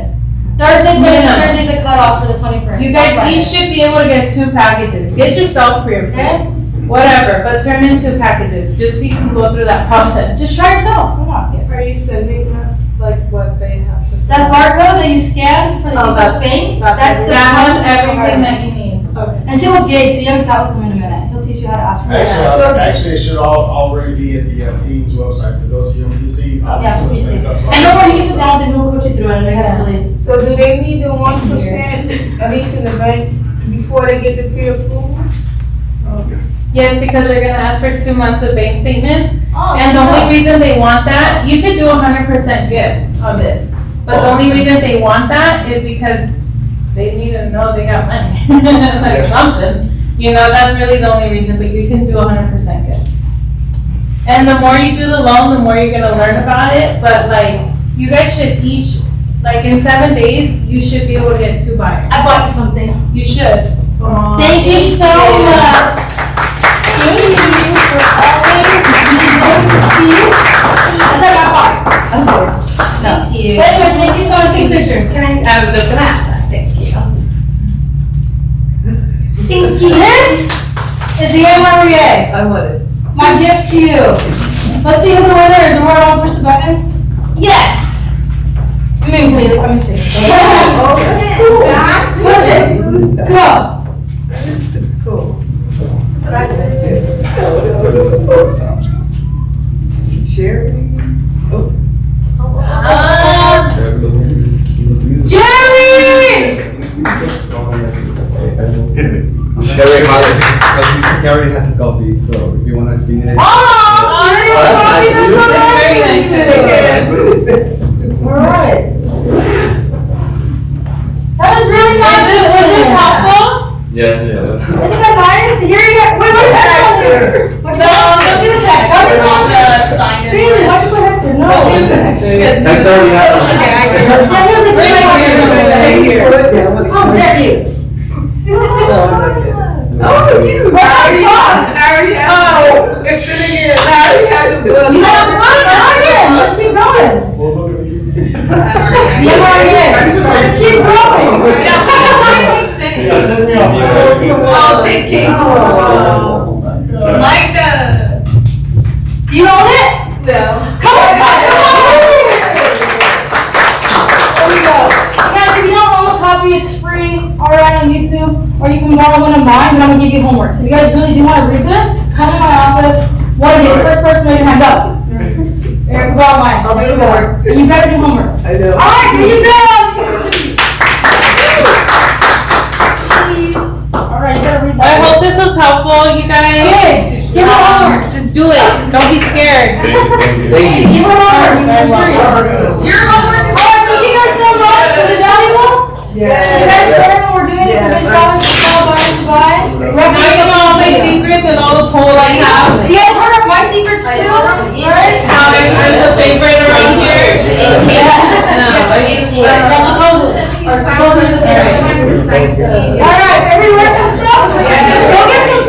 Thursday. Minimum. Thursday's a cutoff for the 21st. You not guys Friday. each should be able to get 2 packages. Get yourself pre-approved. Whatever, but turn in 2 packages, just so you can go through that process. Just try yourself. Why not? Are you sending us like what they have to? That barcode that you scan for the Oh, East that's- Bank, that's that's the That has one- everything that you need. Okay. And see what Gabe, too, you haven't sat with him in a minute. He'll teach you how to ask for it. Actually, it should already be at the team's website for those of you who see. Yeah, so you see. And don't worry, you can sit down with them, he'll coach you through it, and they have really. So do they need the 1%, at least in the bank, before they get the pre-approval? Yes, because they're gonna ask for 2 months of bank statements. Oh, And the only reason they want that, you could do 100% gift on this. But the only reason they want that is because they need to know they got money, like something. You know, that's really the only reason, but you can do 100% gift. And the more you do the loan, the more you're gonna learn about it, but like, you guys should each, like in 7 days, you should be able to get 2 buyers. I bought you something. You should. Thank you so much. Thank you for always being there to teach. That's like my part. I'm sorry. No. Thank you. But anyways, thank you so much. Take a picture. I was just gonna ask that, thank you. Thank you. This is the MREA. I want it. My gift to you. Let's see who the winner is. We're on push the button. Yes. Let me see. Oh, that's cool. Push it. What is that? Go. That is cool. Sherry? Jerry! He already has a copy, so if you want to spin it. Oh, that's nice. that's so nice. Alright. That was really nice. Was this helpful? Yes. Is it that virus? Here you go. Wait, what's that out here? No, don't do the tech. What's It's on on the sign-in Really? Why list. did you put Hector? No. Hector, you have to- Yeah, he was a great Hey, slow it down. Oh, bless you. Oh, you. Larry had, oh, it's in again, Larry had to do it. You have fun. Go again. Let's keep going. Well, look at you. You already Let's keep going. Yeah, take me off. Oh, take King. Oh, my God. Micah. Do you own it? No. Come on, come on. There we go. Guys, if you don't own a copy, it's free alright on YouTube, or you can borrow one of mine, but I'm gonna give you homework. So if you guys really do wanna read this, come to my office. One day, the first person to raise your hand up. Eric, borrow mine. I'll do homework. You better do homework. I know. Alright, here you go. Alright, you gotta read I that. hope this was helpful, you guys. Hey, give her homework. Just do it. Don't be scared. Thank you. Give her homework. Very well. Your homework is. Alright, thank you guys so much. Was it valuable? Yeah. You guys